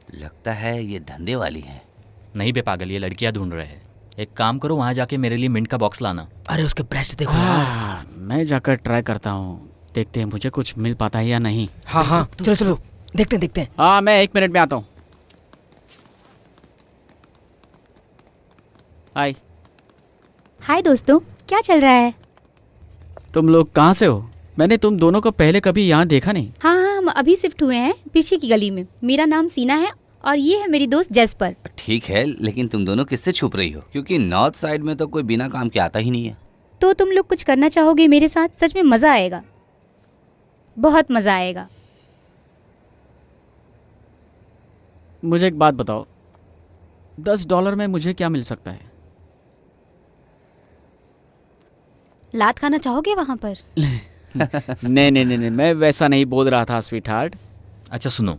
लगता है ये धंधे वाली है। नहीं बे पागल, ये लड़कियां ढूंढ रहे हैं। एक काम करो, वहाँ जाके मेरे लिए मिंट का बॉक्स लाना। अरे उसके ब्रेस्ट देखो यार। मैं जाकर ट्राई करता हूँ, देखते हैं मुझे कुछ मिल पाता है या नहीं। हाँ हाँ चलो चलो देखते हैं देखते हैं। हाँ मैं 1 मिनट में आता हूँ। हाय। हाय दोस्तों, क्या चल रहा है? तुम लोग कहाँ से हो? मैंने तुम दोनों को पहले कभी यहाँ देखा नहीं। हाँ हाँ, हम अभी शिफ्ट हुए हैं पीछे की गली में। मेरा नाम सीना है और ये है मेरी दोस्त जेस्पर। ठीक है, लेकिन तुम दोनों किससे छुप रही हो? क्योंकि नॉर्थ साइड में तो कोई बिना काम के आता ही नहीं है। तो तुम लोग कुछ करना चाहोगे मेरे साथ? सच में मज़ा आएगा, बहुत मज़ा आएगा। मुझे एक बात बताओ, $10 में मुझे क्या मिल सकता है? लात खाना चाहोगे वहाँ पर? नहीं नहीं नहीं, मैं वैसा नहीं बोल रहा था स्वीट हार्ट। अच्छा सुनो,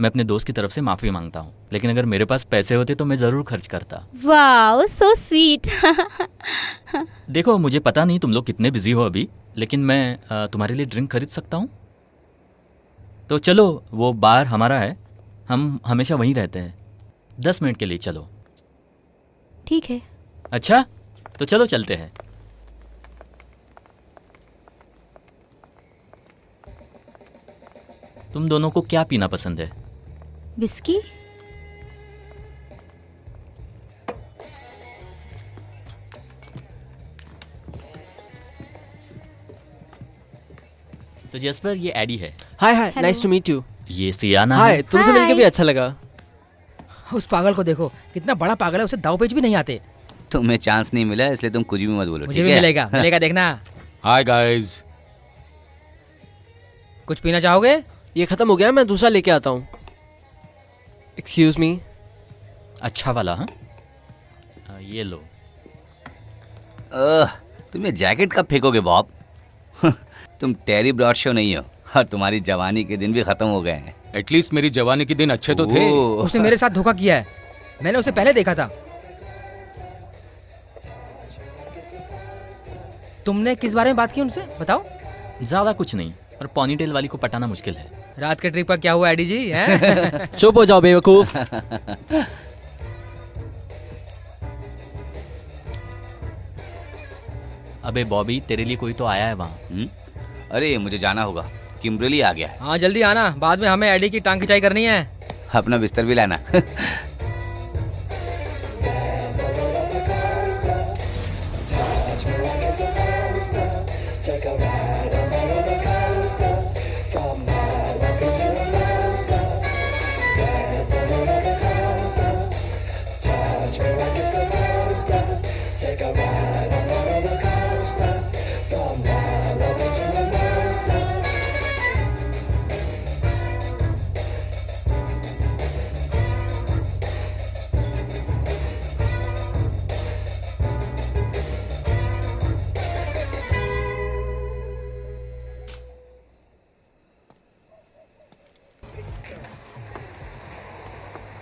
मैं अपने दोस्त की तरफ से माफ़ी मांगता हूँ, लेकिन अगर मेरे पास पैसे होते तो मैं ज़रूर खर्च करता। Wow so sweet. देखो मुझे पता नहीं तुम लोग कितने बिजी हो अभी, लेकिन मैं तुम्हारे लिए ड्रिंक खरीद सकता हूँ। तो चलो, वो बार हमारा है, हम हमेशा वहीं रहते हैं। 10 मिनट के लिए चलो। ठीक है। अच्छा तो चलो चलते हैं। तुम दोनों को क्या पीना पसंद है? विस्की? तो जसपर, ये एडी है। Hi hi, Hello. Nice to meet you. ये सियाना हाय, है। तुमसे मिलके Hi. भी अच्छा लगा। उस पागल को देखो, कितना बड़ा पागल है, उसे दाव पेच भी नहीं आते। तुम्हें चांस नहीं मिला, इसलिए तुम कुछ भी मत बोलो। मुझे ठीक भी है? मिलेगा मिलेगा, देखना। Hi guys. कुछ पीना चाहोगे? ये खत्म हो गया, मैं दूसरा लेके आता हूँ। Excuse me. अच्छा वाला? हाँ ये लो। तुम ये जैकेट कब फेंकोगे बॉब? तुम टेरी ब्रॉडशो नहीं हो और तुम्हारी जवानी के दिन भी खत्म हो गए हैं। एटलीस्ट मेरी जवानी के दिन अच्छे तो थे। ओह, उसने मेरे साथ धोखा किया है, मैंने उसे पहले देखा था। तुमने किस बारे में बात की उनसे, बताओ। ज़्यादा कुछ नहीं, पर पॉनीटेल वाली को पटाना मुश्किल है। रात के ट्रिप का क्या हुआ एडी जी? हैं? चुप हो जाओ बेवकूफ। अबे बॉबी, तेरे लिए कोई तो आया है वहाँ। अरे मुझे जाना होगा, किम्बरली आ गया है। हाँ जल्दी आना, बाद में हमें एडी की टांग खिंचाई करनी है। अपना बिस्तर भी लाना।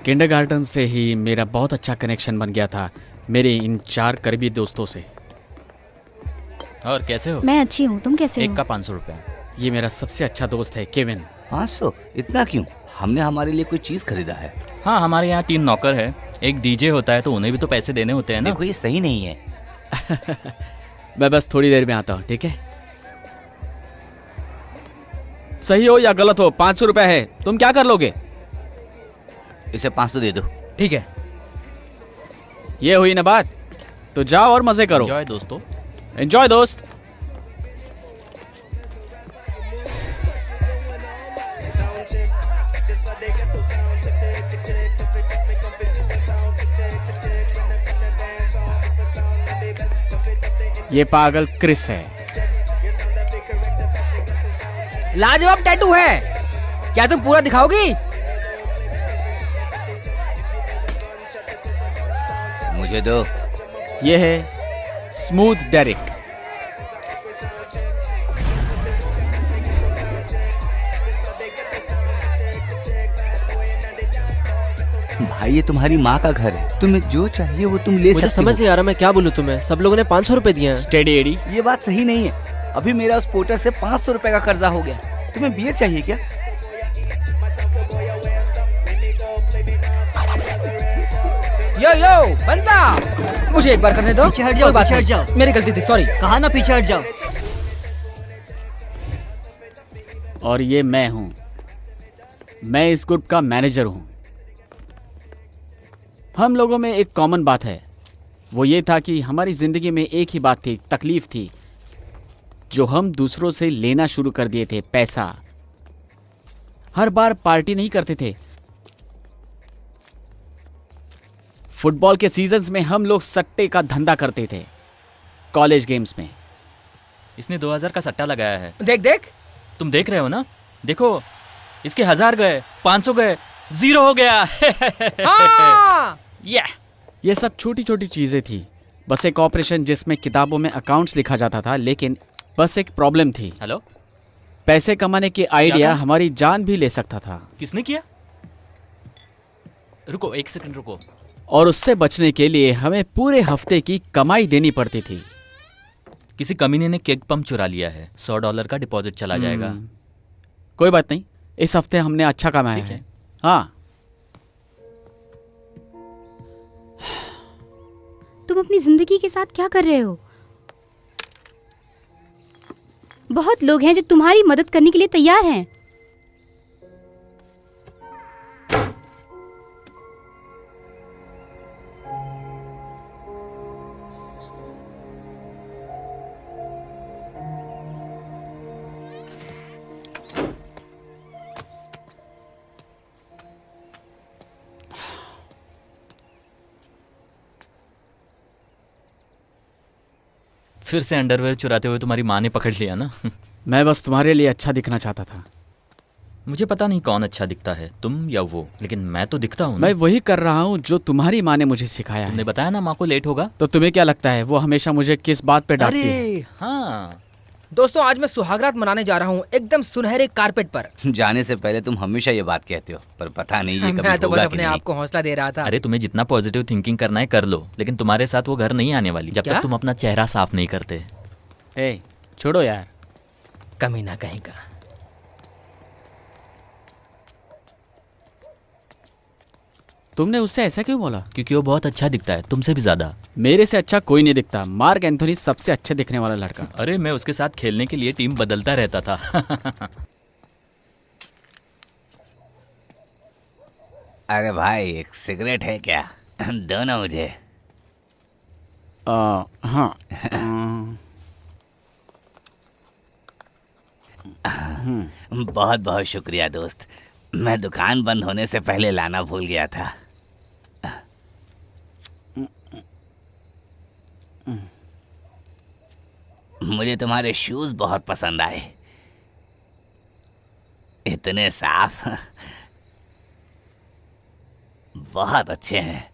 किंडरगार्टन से ही मेरा बहुत अच्छा कनेक्शन बन गया था मेरे इन 4 करीबी दोस्तों से। और कैसे हो? मैं अच्छी हूँ, तुम कैसे एक हो? का 500 रुपया। ये मेरा सबसे अच्छा दोस्त है केविन। 500? इतना क्यों? हमने हमारे लिए कोई चीज खरीदा है। हाँ, हमारे यहाँ 3 नौकर है, एक डीजे होता है, तो उन्हें भी तो पैसे देने होते हैं ना। देखो ये सही नहीं है। मैं बस थोड़ी देर में आता हूँ, ठीक है? सही हो या गलत हो, 500 रुपए है, तुम क्या कर लोगे? इसे 500 दे दो। ठीक है। ये हुई ना बात, तो जाओ और मजे करो। एंजॉय दोस्तों। एंजॉय दोस्त। ये पागल क्रिस है। लाजवाब टैटू है, क्या तुम पूरा दिखाओगी? मुझे दो। ये है स्मूथ डेरिक। भाई ये तुम्हारी माँ का घर है, तुम्हें जो चाहिए वो तुम ले मुझे सकते समझ हो। नहीं आ रहा मैं क्या बोलूं तुम्हें। सब लोगों ने 500 रुपए दिए हैं। Steady Eddie. ये बात सही नहीं है। अभी मेरा उस पोर्टर से 500 रुपए का कर्जा हो गया। तुम्हें बियर चाहिए क्या? यो बंदा, मुझे एक बार करने दो। पीछे हट जाओ, कोई बात पीछे हट नहीं, जाओ। मेरी गलती थी, सॉरी। कहा ना पीछे हट जाओ। और ये मैं हूं, मैं इस ग्रुप का मैनेजर हूं। हम लोगों में एक कॉमन बात है, वो ये था कि हमारी जिंदगी में एक ही बात थी, तकलीफ थी, जो हम दूसरों से लेना शुरू कर दिए थे, पैसा। हर बार पार्टी नहीं करते थे। फुटबॉल के सीजन्स में हम लोग सट्टे का धंधा करते थे, कॉलेज गेम्स में। इसने 2000 का सट्टा लगाया है। देख देख, तुम देख रहे हो ना? देखो, इसके 1000 गए, 500 गए, 0 हो गया। हाँ। ये सब छोटी छोटी चीजें थी, बस एक ऑपरेशन जिसमें किताबों में अकाउंट्स लिखा जाता था, लेकिन बस एक प्रॉब्लम थी। हेलो, पैसे कमाने की आइडिया कहा? हमारी जान भी ले सकता था, किसने किया? रुको, 1 सेकंड रुको। और उससे बचने के लिए हमें पूरे हफ्ते की कमाई देनी पड़ती थी। किसी कमीने ने केक पंप चुरा लिया है, $100 का डिपॉजिट चला जाएगा। कोई बात नहीं, इस हफ्ते हमने अच्छा कमाया ठीक है। है। हाँ, तुम अपनी जिंदगी के साथ क्या कर रहे हो? बहुत लोग हैं जो तुम्हारी मदद करने के लिए तैयार हैं। फिर से अंडरवेयर चुराते हुए तुम्हारी माँ ने पकड़ लिया ना। मैं बस तुम्हारे लिए अच्छा दिखना चाहता था। मुझे पता नहीं कौन अच्छा दिखता है, तुम या वो, लेकिन मैं तो दिखता हूँ ना। मैं वही कर रहा हूँ जो तुम्हारी माँ ने मुझे सिखाया तुमने है। बताया ना माँ को लेट होगा। तो तुम्हें क्या लगता है वो हमेशा मुझे किस बात पे डांटती है? अरे हाँ, दोस्तों, आज मैं सुहागरात मनाने जा रहा हूँ, एकदम सुनहरे कारपेट पर। जाने से पहले तुम हमेशा ये बात कहते हो, पर पता नहीं ये कभी मैं तो बस होगा कि अपने नहीं। आप को हौसला दे रहा था। अरे तुम्हें जितना पॉजिटिव थिंकिंग करना है कर लो, लेकिन तुम्हारे साथ वो घर नहीं आने वाली जब क्या? तक तुम अपना चेहरा साफ नहीं करते। ए, छोड़ो यार। कमीना कहीं का। तुमने उससे ऐसा क्यों बोला? क्योंकि वो बहुत अच्छा दिखता है, तुमसे भी ज्यादा। मेरे से अच्छा कोई नहीं दिखता। मार्क एंथोनी सबसे अच्छे दिखने वाला लड़का। अरे मैं उसके साथ खेलने के लिए टीम बदलता रहता था। अरे भाई, एक सिगरेट है क्या? दो ना मुझे। हाँ। बहुत बहुत शुक्रिया दोस्त, मैं दुकान बंद होने से पहले लाना भूल गया था। मुझे तुम्हारे शूज बहुत पसंद आए, इतने साफ, बहुत अच्छे हैं।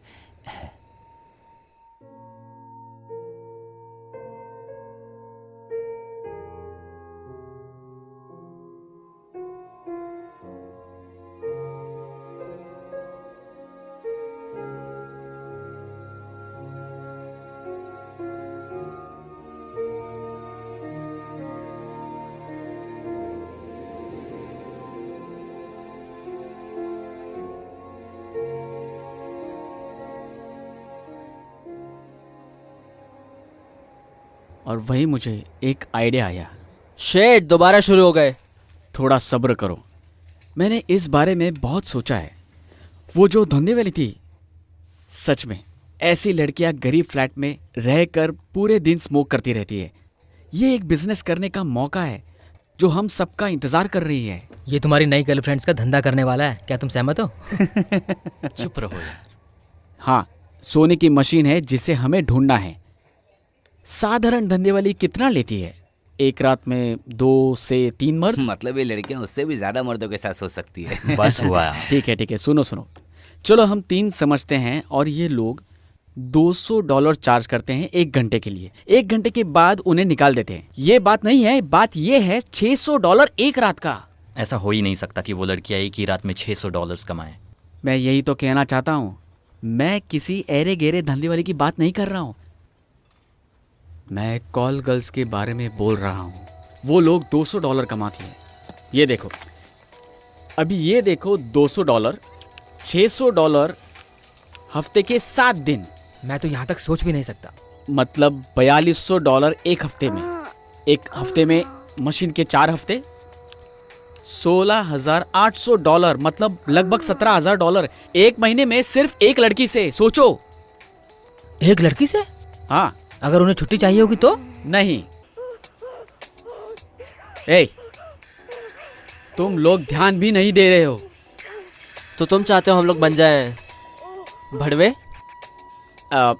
और वही मुझे एक आइडिया आया। शेट दोबारा शुरू हो गए। थोड़ा सब्र करो, मैंने इस बारे में बहुत सोचा है। वो जो धंधे वाली थी, सच में ऐसी लड़कियां गरीब फ्लैट में रहकर पूरे दिन स्मोक करती रहती है। ये एक बिजनेस करने का मौका है जो हम सबका इंतजार कर रही है। ये तुम्हारी नई गर्लफ्रेंड्स का धंधा करने वाला है, क्या तुम सहमत हो? चुप रहो यार। हाँ, सोने की मशीन है जिसे हमें ढूंढना है। साधारण धंधे वाली कितना लेती है? एक रात में 2 से 3 मर्द। मतलब ये लड़कियां उससे भी ज्यादा मर्दों के साथ सो सकती है। बस हुआ। ठीक है, सुनो सुनो, चलो हम 3 समझते हैं और ये लोग $200 चार्ज करते हैं 1 घंटे के लिए। 1 घंटे के बाद उन्हें निकाल देते हैं। ये बात नहीं है, बात ये है $600 एक रात का। ऐसा हो ही नहीं सकता कि वो लड़कियां एक ही रात में $600 कमाए। मैं यही तो कहना चाहता हूँ। मैं किसी ऐरे गेरे धंधे वाली की बात नहीं कर रहा हूँ, मैं कॉल गर्ल्स के बारे में बोल रहा हूँ। वो लोग $200 कमाती हैं। ये देखो, अभी ये देखो, $200, $600 हफ्ते के 7 दिन, मैं तो यहाँ तक सोच भी नहीं सकता। मतलब $4200 एक हफ्ते में। एक हफ्ते में मशीन के 4 हफ्ते, $16,800, मतलब लगभग $17,000 एक महीने में सिर्फ एक लड़की से। सोचो। एक लड़की से? हाँ। अगर उन्हें छुट्टी चाहिए होगी तो? नहीं। ए, तुम लोग ध्यान भी नहीं दे रहे हो। तो तुम चाहते हो हम लोग बन जाएं भड़वे?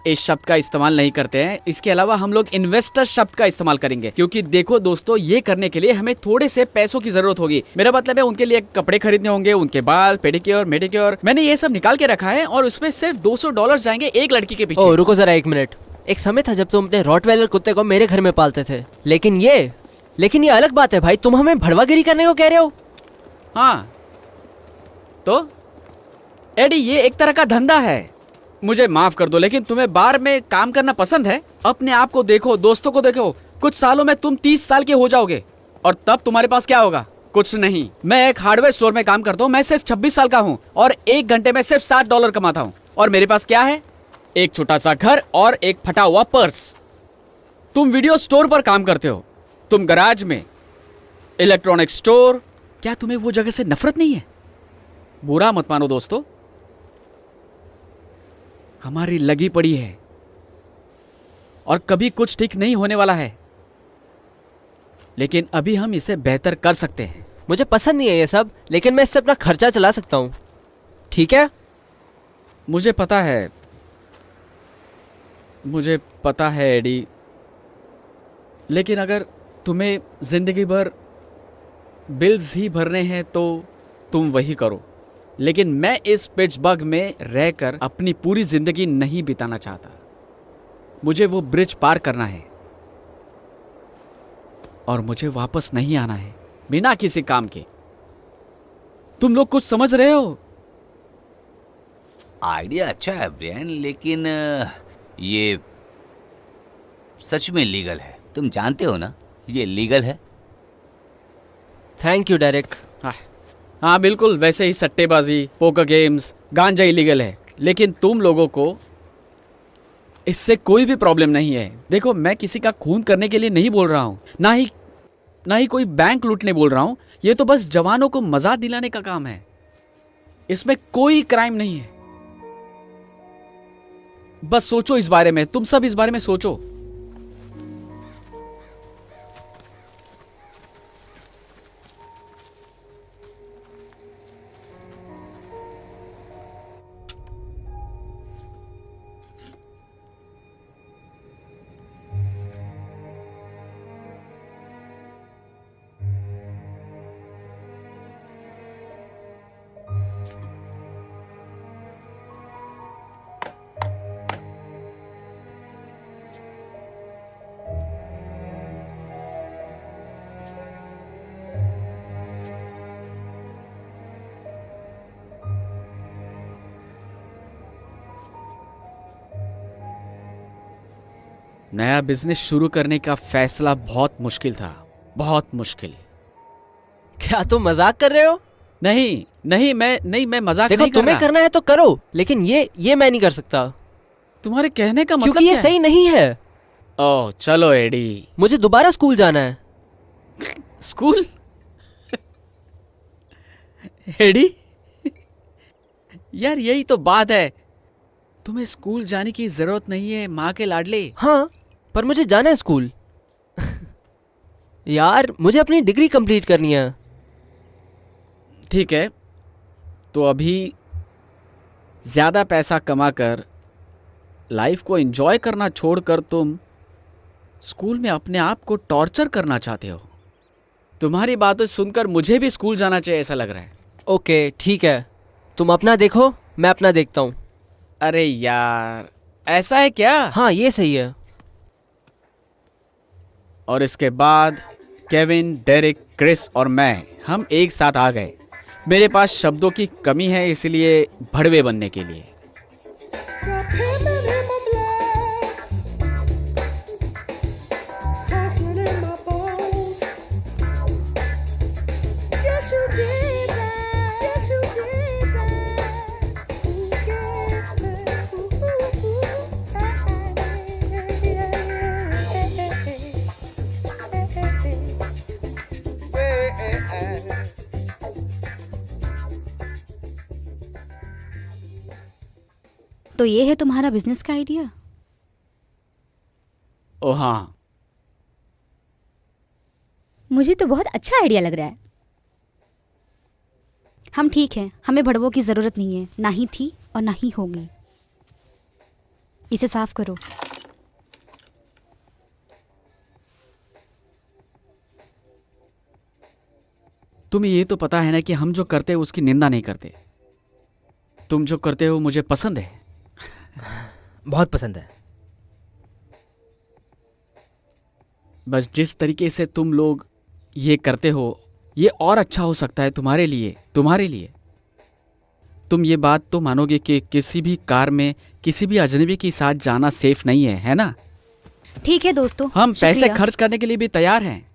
इस शब्द का इस्तेमाल नहीं करते हैं। इसके अलावा हम लोग इन्वेस्टर शब्द का इस्तेमाल करेंगे, क्योंकि देखो दोस्तों, ये करने के लिए हमें थोड़े से पैसों की जरूरत होगी। मेरा मतलब है उनके लिए कपड़े खरीदने होंगे, उनके बाल, पेडिक्योर, मेडिक्योर। मैंने ये सब निकाल के रखा है और उसमें सिर्फ $200 जाएंगे एक लड़की के ओ पीछे। रुको जरा 1 मिनट। एक समय था जब तुम अपने रॉटवेलर कुत्ते को मेरे घर में पालते थे, लेकिन ये अलग बात है भाई। तुम हमें भड़वागिरी करने को कह रहे हो? हाँ तो एडी, ये एक तरह का धंधा है। मुझे माफ कर दो, लेकिन तुम्हें बार में काम करना पसंद है। अपने आप को देखो, दोस्तों को देखो। कुछ सालों में तुम 30 साल के हो जाओगे और तब तुम्हारे पास क्या होगा? कुछ नहीं। मैं एक हार्डवेयर स्टोर में काम करता हूँ। मैं सिर्फ 26 साल का हूँ और 1 घंटे में सिर्फ $60 कमाता हूँ। और मेरे पास क्या है? एक छोटा सा घर और एक फटा हुआ पर्स। तुम वीडियो स्टोर पर काम करते हो, तुम गराज में, इलेक्ट्रॉनिक स्टोर। क्या तुम्हें वो जगह से नफरत नहीं है? बुरा मत मानो दोस्तों, हमारी लगी पड़ी है और कभी कुछ ठीक नहीं होने वाला है, लेकिन अभी हम इसे बेहतर कर सकते हैं। मुझे पसंद नहीं है ये सब, लेकिन मैं इससे अपना खर्चा चला सकता हूँ, ठीक है? मुझे पता है एडी, लेकिन अगर तुम्हें जिंदगी भर बिल्स ही भरने हैं तो तुम वही करो। लेकिन मैं इस पिट्सबर्ग में रहकर अपनी पूरी जिंदगी नहीं बिताना चाहता। मुझे वो ब्रिज पार करना है और मुझे वापस नहीं आना है बिना किसी काम के। तुम लोग कुछ समझ रहे हो? आइडिया अच्छा है ब्रियन, लेकिन ये सच में लीगल है। तुम जानते हो ना, ये लीगल है। Thank you Derek. हाँ बिल्कुल, वैसे ही सट्टेबाजी, पोकर गेम्स, गांजा इलीगल है, लेकिन तुम लोगों को इससे कोई भी प्रॉब्लम नहीं है। देखो, मैं किसी का खून करने के लिए नहीं बोल रहा हूँ, ना ही कोई बैंक लूटने बोल रहा हूँ। ये तो बस जवानों को मजा दिलाने का काम है। इसमें कोई क्राइम नहीं है। बस सोचो इस बारे में, तुम सब इस बारे में सोचो। नया बिजनेस शुरू करने का फैसला बहुत मुश्किल था, बहुत मुश्किल। क्या तुम मजाक कर रहे हो? नहीं, मैं मजाक देखो, नहीं कर तुम्हें रहा। करना है तो करो, लेकिन ये मैं नहीं कर सकता, तुम्हारे कहने का मतलब क्योंकि ये क्या सही नहीं है। है? ओह चलो एडी। मुझे दोबारा स्कूल जाना है। स्कूल? एडी, यार यही तो बात है। तुम्हें स्कूल जाने की जरूरत नहीं है, माँ के लाडले। हाँ, पर मुझे जाना है स्कूल। यार, मुझे अपनी डिग्री कंप्लीट करनी है। ठीक है, तो अभी ज्यादा पैसा कमाकर लाइफ को एंजॉय करना छोड़कर तुम स्कूल में अपने आप को टॉर्चर करना चाहते हो। तुम्हारी बातें सुनकर मुझे भी स्कूल जाना चाहिए ऐसा लग रहा है। ओके ठीक है, तुम अपना देखो, मैं अपना देखता हूँ। अरे यार, ऐसा है क्या? हाँ, ये सही है। और इसके बाद केविन, डेरिक, क्रिस और मैं, हम एक साथ आ गए। मेरे पास शब्दों की कमी है, इसलिए भड़वे बनने के लिए। तो ये है तुम्हारा बिजनेस का आइडिया? ओ हाँ, मुझे तो बहुत अच्छा आइडिया लग रहा है। हम ठीक हैं, हमें भड़वों की ज़रूरत नहीं है, ना ही थी और ना ही होगी। इसे साफ करो। तुम्हें ये तो पता है ना कि हम जो करते हैं उसकी निंदा नहीं करते। तुम जो करते हो मुझे पसंद है। बहुत पसंद है। बस जिस तरीके से तुम लोग ये करते हो ये और अच्छा हो सकता है तुम्हारे लिए। तुम ये बात तो मानोगे कि किसी भी कार में किसी भी अजनबी के साथ जाना सेफ नहीं है ना? ठीक है दोस्तों, हम पैसे शुक्रिया। खर्च करने के लिए भी तैयार हैं।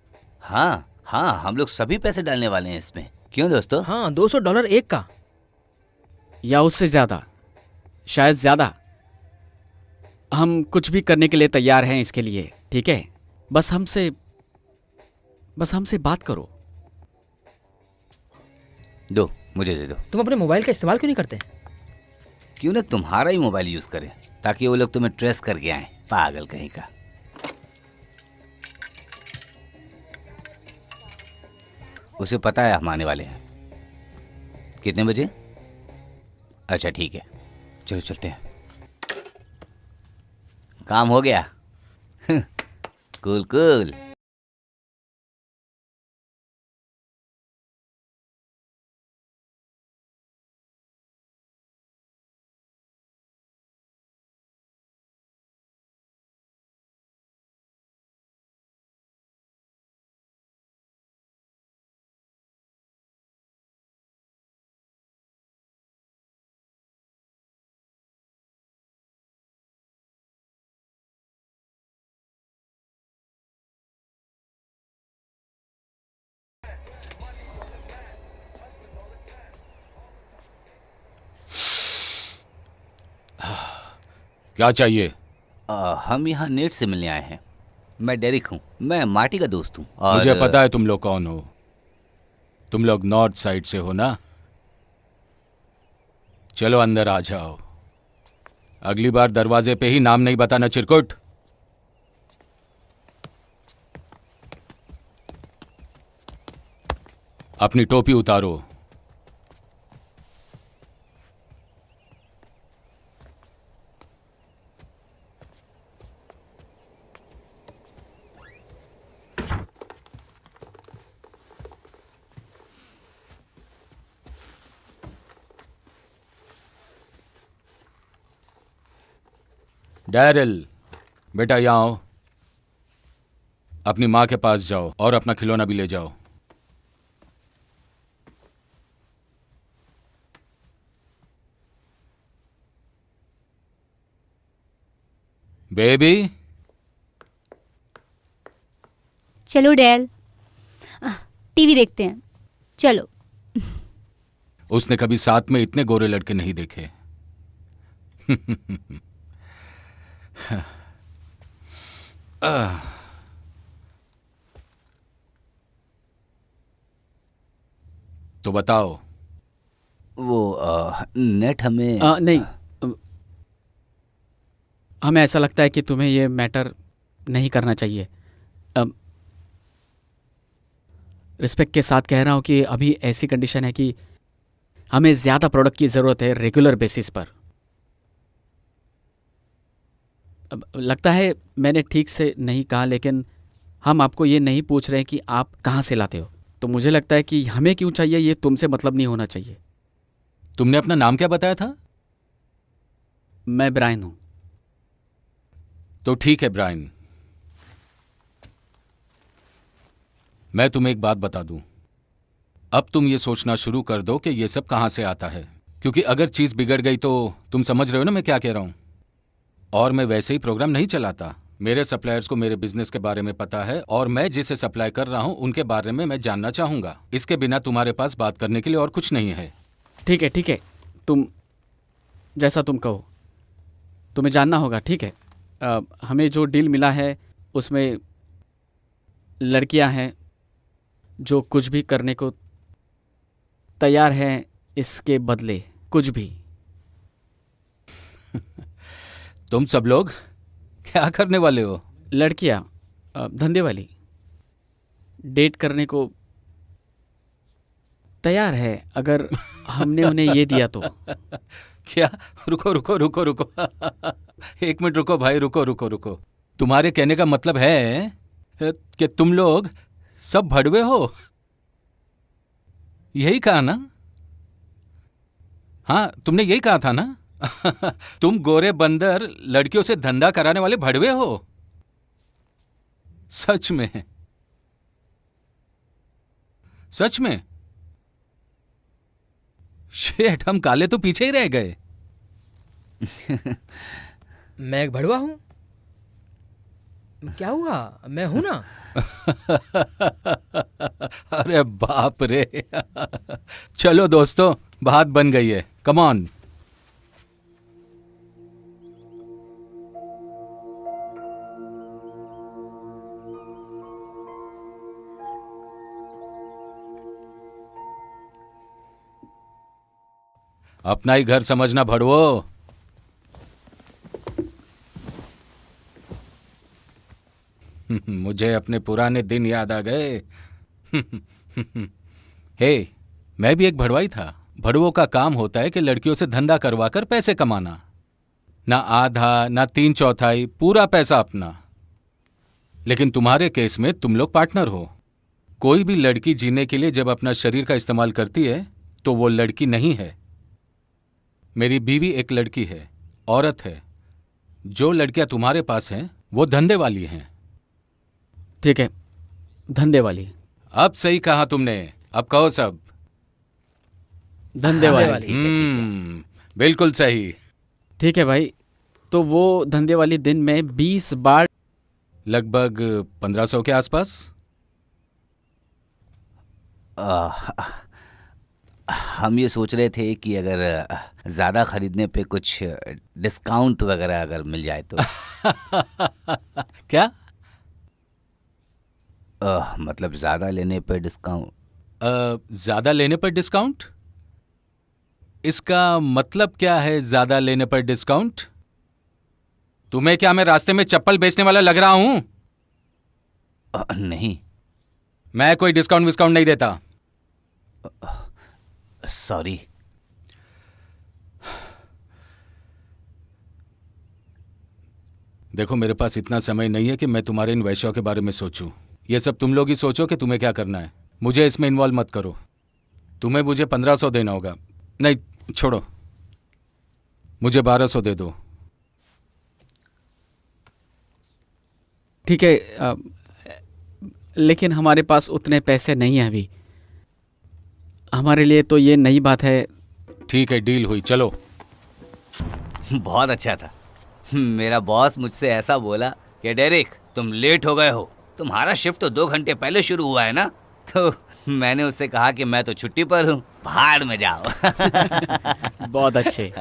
हाँ हाँ, हम लोग सभी पैसे डालने वाले हैं इसमें। क्यों दोस्तों? हाँ, $200 एक का। या उससे ज्यादा, शायद ज्यादा। हम कुछ भी करने के लिए तैयार हैं इसके लिए, ठीक है? बस हमसे बात करो। दो, मुझे दे दो। तुम अपने मोबाइल का इस्तेमाल क्यों नहीं करते? क्यों ना तुम्हारा ही मोबाइल यूज करें, ताकि वो लोग तुम्हें ट्रेस करके आए। पागल कहीं का। उसे पता है हम आने वाले हैं। कितने बजे? अच्छा ठीक है, चलो चलते हैं। काम हो गया। Cool cool. क्या चाहिए? हम यहाँ नेट से मिलने आए हैं। मैं डेरिक हूँ, मैं मार्टी का दोस्त हूँ। और मुझे पता है तुम लोग कौन हो। तुम लोग नॉर्थ साइड से हो ना? चलो अंदर आ जाओ। अगली बार दरवाजे पे ही नाम नहीं बताना, चिरकुट। अपनी टोपी उतारो। डैरिल, बेटा यहाँ आओ। अपनी माँ के पास जाओ और अपना खिलौना भी ले जाओ। बेबी। चलो डैल, टीवी देखते हैं। चलो। उसने कभी साथ में इतने गोरे लड़के नहीं देखे। तो बताओ। वो नेट हमें नहीं, हमें ऐसा लगता है कि तुम्हें ये मैटर नहीं करना चाहिए। रिस्पेक्ट के साथ कह रहा हूँ कि अभी ऐसी कंडीशन है कि हमें ज़्यादा प्रोडक्ट की ज़रूरत है रेगुलर बेसिस पर। अब लगता है मैंने ठीक से नहीं कहा, लेकिन हम आपको ये नहीं पूछ रहे हैं कि आप कहाँ से लाते हो। तो मुझे लगता है कि हमें क्यों चाहिए ये तुमसे मतलब नहीं होना चाहिए। तुमने अपना नाम क्या बताया था? मैं ब्रायन हूँ। तो ठीक है ब्रायन, मैं तुम्हें एक बात बता दूं। अब तुम ये सोचना शुरू कर दो कि ये सब कहाँ से आता है, क्योंकि अगर चीज़ बिगड़ गई तो तुम समझ रहे हो ना मैं क्या कह रहा हूँ। और मैं वैसे ही प्रोग्राम नहीं चलाता। मेरे सप्लायर्स को मेरे बिजनेस के बारे में पता है और मैं जिसे सप्लाई कर रहा हूँ उनके बारे में मैं जानना चाहूँगा। इसके बिना तुम्हारे पास बात करने के लिए और कुछ नहीं है। ठीक है, तुम जैसा तुम कहो। तुम्हें जानना होगा, ठीक है। हमें जो डील मिला है उसमें लड़कियां हैं जो कुछ भी करने को तैयार हैं इसके बदले, कुछ भी। तुम सब लोग क्या करने वाले हो? लड़कियां धंधे वाली डेट करने को तैयार है अगर हमने उन्हें ये दिया तो। क्या? रुको रुको रुको रुको एक मिनट रुको भाई, रुको रुको रुको। तुम्हारे कहने का मतलब है कि तुम लोग सब भड़वे हो, यही कहा ना? हाँ, तुमने यही कहा था ना? तुम गोरे बंदर लड़कियों से धंधा कराने वाले भड़वे हो, सच में? सच में? शेठ, हम काले तो पीछे ही रह गए। मैं एक भड़वा हूँ? क्या हुआ, मैं हूं ना। अरे बाप रे। चलो दोस्तों, बात बन गई है, कम ऑन। अपना ही घर समझना भड़वो। मुझे अपने पुराने दिन याद आ गए। हे, मैं भी एक भड़वाई था। भड़वों का काम होता है कि लड़कियों से धंधा करवाकर पैसे कमाना। ना आधा, ना 3/4, पूरा पैसा अपना। लेकिन तुम्हारे केस में तुम लोग पार्टनर हो। कोई भी लड़की जीने के लिए जब अपना शरीर का इस्तेमाल करती है तो वो लड़की नहीं है। मेरी बीवी एक लड़की है, औरत है। जो लड़कियां तुम्हारे पास हैं वो धंधे वाली हैं। ठीक है, धंधे वाली। अब सही कहा तुमने, अब कहो सब। धंधे वाली। बिल्कुल सही। ठीक है भाई, तो वो धंधे वाली दिन में 20 बार, लगभग 1500 के आसपास। हम ये सोच रहे थे कि अगर ज़्यादा खरीदने पे कुछ डिस्काउंट वगैरह अगर मिल जाए तो। क्या? मतलब ज़्यादा लेने पे डिस्काउंट। ज्यादा लेने पर डिस्काउंट? इसका मतलब क्या है ज्यादा लेने पर डिस्काउंट? तुम्हें क्या मैं रास्ते में चप्पल बेचने वाला लग रहा हूं? नहीं। मैं कोई डिस्काउंट विस्काउंट नहीं देता। सॉरी। देखो, मेरे पास इतना समय नहीं है कि मैं तुम्हारे इन वैश्यों के बारे में सोचूं। ये सब तुम लोग ही सोचो कि तुम्हें क्या करना है। मुझे इसमें इन्वॉल्व मत करो। तुम्हें मुझे 1500 देना होगा। नहीं, छोड़ो, मुझे 1200 दे दो। ठीक है, लेकिन हमारे पास उतने पैसे नहीं हैं अभी। हमारे लिए तो ये नई बात है। ठीक है, डील हुई, चलो। बहुत अच्छा था। मेरा बॉस मुझसे ऐसा बोला कि डेरिक, तुम लेट हो गए हो, तुम्हारा शिफ्ट तो 2 घंटे पहले शुरू हुआ है ना। तो मैंने उससे कहा कि मैं तो छुट्टी पर हूँ, भाड़ में जाओ। बहुत अच्छे।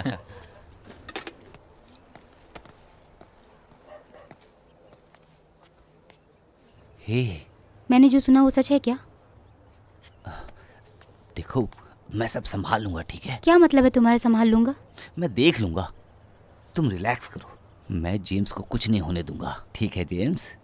हे, मैंने जो सुना वो सच है क्या? देखो, मैं सब संभाल लूंगा, ठीक है? क्या मतलब है तुम्हारे संभाल लूंगा? मैं देख लूंगा, तुम रिलैक्स करो। मैं जेम्स को कुछ नहीं होने दूंगा, ठीक है जेम्स?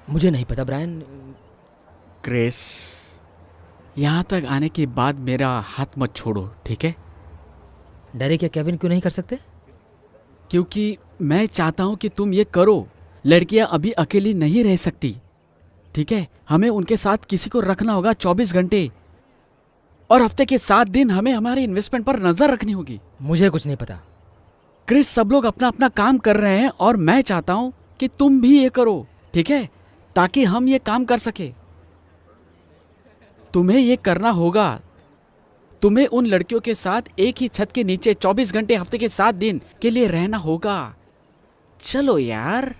मुझे नहीं पता ब्रायन। क्रिस, यहाँ तक आने के बाद मेरा हाथ मत छोड़ो, ठीक है? डेरिक या केविन क्यों नहीं कर सकते? क्योंकि मैं चाहता हूँ कि तुम ये करो। लड़कियाँ अभी अकेली नहीं रह सकती, ठीक है? हमें उनके साथ किसी को रखना होगा 24 घंटे, और हफ्ते के 7 दिन हमें हमारे इन्वेस्टमेंट पर नजर रखनी होगी। मुझे कुछ नहीं पता। क्रिस, सब लोग अपना अपना काम कर रहे हैं और मैं चाहता हूँ कि तुम भी ये करो, ठीक है? ताकि हम ये काम कर सके। तुम्हें ये करना होगा। तुम्हें उन लड़कियों के साथ एक ही छत के नीचे 24 घंटे हफ्ते के 7 दिन के लिए रहना होगा। चलो यार।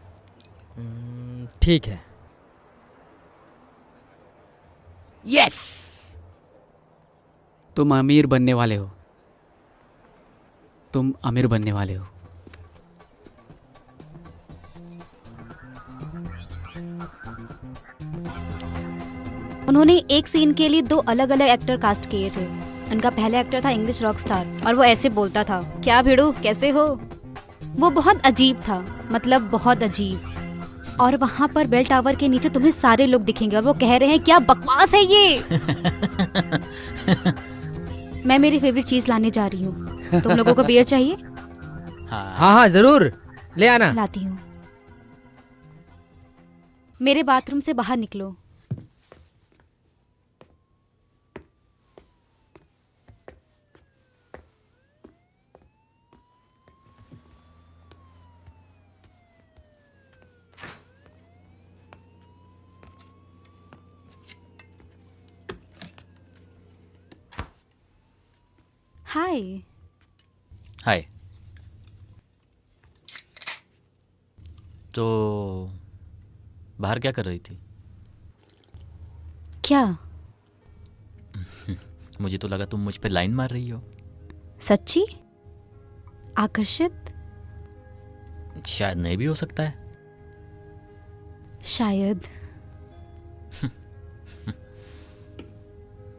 ठीक है। यस, तुम अमीर बनने वाले हो। तुम अमीर बनने वाले हो। उन्होंने एक सीन के लिए 2 अलग अलग एक्टर कास्ट किए थे। उनका पहला एक्टर था इंग्लिश रॉक स्टार और वो ऐसे बोलता था, क्या भिड़ू कैसे हो। वो बहुत अजीब था, मतलब बहुत अजीब। और वहाँ पर बेल टावर के नीचे तुम्हें सारे लोग दिखेंगे और वो कह रहे हैं क्या बकवास है ये। मैं मेरी फेवरेट चीज लाने जा रही हूँ। तुम लोगों को बियर चाहिए? हाँ हाँ हाँ जरूर ले आना। लाती हूँ। मेरे बाथरूम से बाहर निकलो। हाय। हाय। तो बाहर क्या कर रही थी? क्या? मुझे तो लगा तुम मुझ पे लाइन मार रही हो। सच्ची? आकर्षित? शायद नहीं भी हो सकता है। शायद।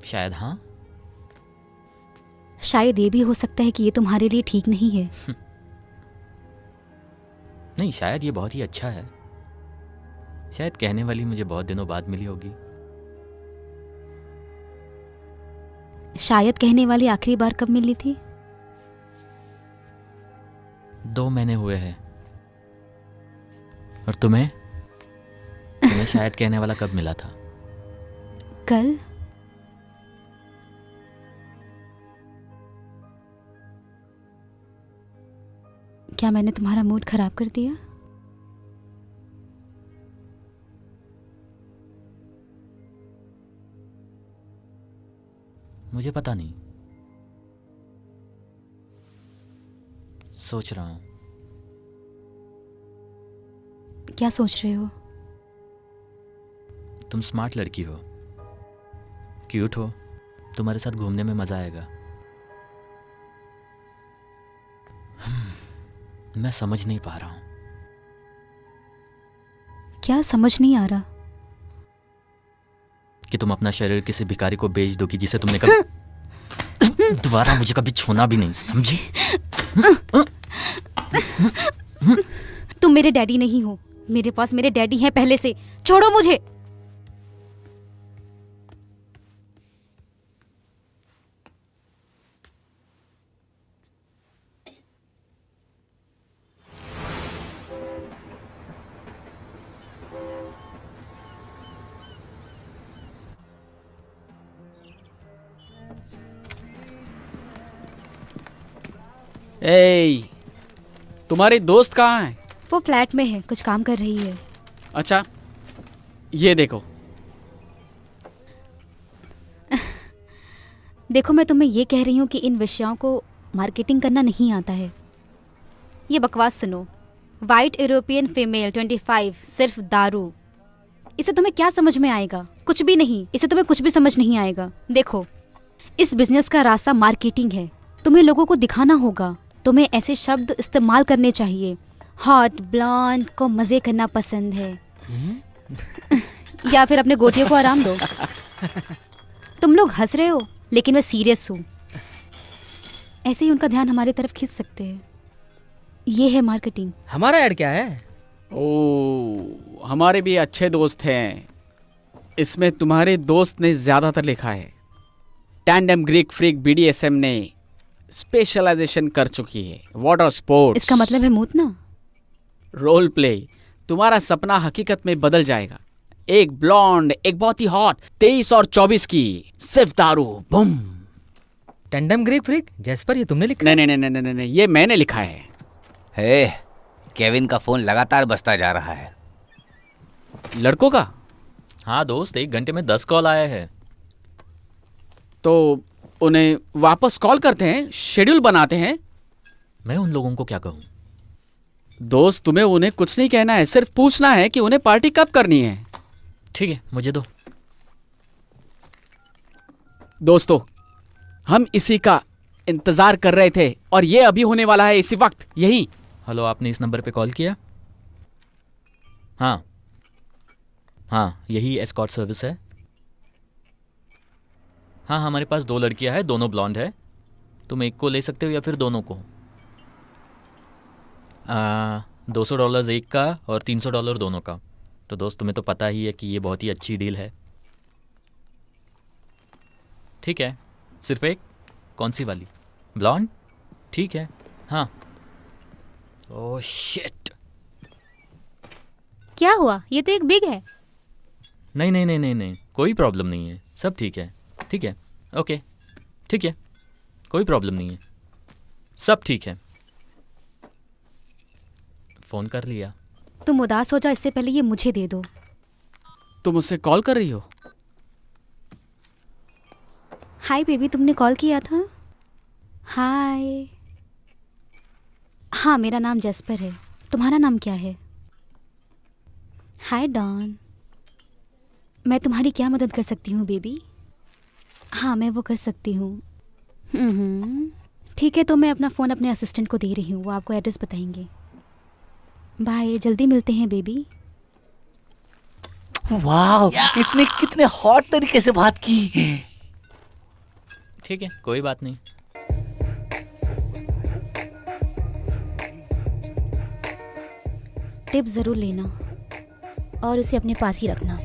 शायद हाँ। शायद ये भी हो सकता है कि ये तुम्हारे लिए ठीक नहीं है। नहीं, शायद ये बहुत ही अच्छा है। शायद कहने वाली मुझे बहुत दिनों बाद मिली होगी। शायद कहने वाली आखिरी बार कब मिली थी? 2 महीने हुए हैं। और तुम्हें शायद कहने वाला कब मिला था? कल। क्या मैंने तुम्हारा मूड खराब कर दिया? मुझे पता नहीं, सोच रहा हूं। क्या सोच रहे हो? तुम स्मार्ट लड़की हो, क्यूट हो, तुम्हारे साथ घूमने में मजा आएगा। मैं समझ नहीं पा रहा हूं। क्या समझ नहीं आ रहा? कि तुम अपना शरीर किसी भिखारी को बेच दोगी जिसे तुमने कभी दोबारा मुझे कभी छूना भी नहीं, समझी? तुम मेरे डैडी नहीं हो। मेरे पास मेरे डैडी हैं पहले से। छोड़ो मुझे। ए, तुम्हारी दोस्त कहाँ है? वो फ्लैट में है, कुछ काम कर रही है। अच्छा, ये देखो। देखो, मैं तुम्हें ये कह रही हूँ कि इन विषयों को मार्केटिंग करना नहीं आता है। ये बकवास सुनो। वाइट यूरोपियन फीमेल 25 सिर्फ दारू। इसे तुम्हें क्या समझ में आएगा? कुछ भी नहीं। इसे तुम्हें कुछ भी समझ नहीं आएगा। देखो, इस बिजनेस का रास्ता मार्केटिंग है। तुम्हें लोगों को दिखाना होगा। तुम्हें ऐसे शब्द इस्तेमाल करने चाहिए। हॉट ब्लॉन्ड को मजे करना पसंद है या फिर अपने गोटियों को आराम दो। तुम लोग हंस रहे हो लेकिन मैं सीरियस हूँ। ऐसे ही उनका ध्यान हमारी तरफ खींच सकते हैं। ये है मार्केटिंग। हमारा ऐड क्या है? ओ, हमारे भी अच्छे दोस्त हैं। इसमें तुम्हारे दोस्त ने ज्यादातर लिखा है। टैंडम ग्रीक फ्रीक BDSM ने स्पेशलाइजेशन कर चुकी है। Water sports. इसका मतलब है मूतना। Role play. तुम्हारा सपना हकीकत में बदल जाएगा। एक ब्लॉन्ड, एक बहुत ही हॉट, 23 और 24 की, सिर्फ दारू, boom. Tandem Greek freak jasper, ये तुमने लिखा? नहीं नहीं नहीं नहीं नहीं, ये मैंने लिखा है। हे, केविन का फोन लगातार बजता जा रहा है। लड़कों का? हाँ दोस्त, 1 घंटे में 10 कॉल आए हैं। तो उन्हें वापस कॉल करते हैं, शेड्यूल बनाते हैं। मैं उन लोगों को क्या कहूँ? दोस्त, तुम्हें उन्हें कुछ नहीं कहना है, सिर्फ पूछना है कि उन्हें पार्टी कब करनी है। ठीक है, मुझे दो। दोस्तों, हम इसी का इंतजार कर रहे थे और ये अभी होने वाला है, इसी वक्त, यही। हेलो, आपने इस नंबर पे कॉल किया? हाँ हाँ, यही एस्कॉर्ट सर्विस है। हाँ, हमारे पास 2 लड़कियां हैं, दोनों ब्लॉन्ड है। तुम एक को ले सकते हो या फिर दोनों को। $200 एक का और $300 दोनों का। तो दोस्त, तुम्हें तो पता ही है कि ये बहुत ही अच्छी डील है। ठीक है, सिर्फ एक। कौन सी वाली? ब्लॉन्ड? ठीक है, हाँ। Oh shit. क्या हुआ? ये तो एक बिग है। नहीं नहीं नहीं नहीं नहीं, कोई प्रॉब्लम नहीं है, सब ठीक है। ठीक है, ओके, ठीक है, कोई प्रॉब्लम नहीं है, सब ठीक है। फ़ोन कर लिया। तुम उदास हो जाओ, इससे पहले ये मुझे दे दो। तुम मुझसे कॉल कर रही हो? हाय बेबी, तुमने कॉल किया था? हाय। हाँ, मेरा नाम जेस्पर है। तुम्हारा नाम क्या है? हाय डॉन। मैं तुम्हारी क्या मदद कर सकती हूँ बेबी? हाँ, मैं वो कर सकती हूँ। ठीक है, तो मैं अपना फ़ोन अपने असिस्टेंट को दे रही हूँ, वो आपको एड्रेस बताएंगे। बाय, जल्दी मिलते हैं बेबी। वाह, इसने कितने हॉट तरीके से बात की। ठीक है, कोई बात नहीं। टिप ज़रूर लेना और उसे अपने पास ही रखना।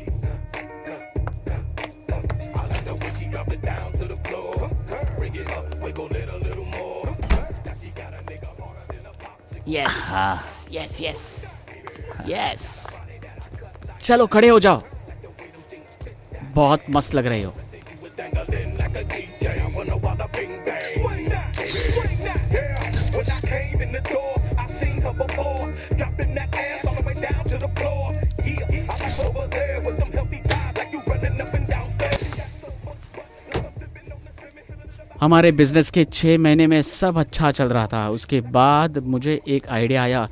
यस। चलो खड़े हो जाओ, बहुत मस्त लग रहे हो। हमारे बिजनेस के 6 महीने में सब अच्छा चल रहा था। उसके बाद मुझे एक आइडिया आया।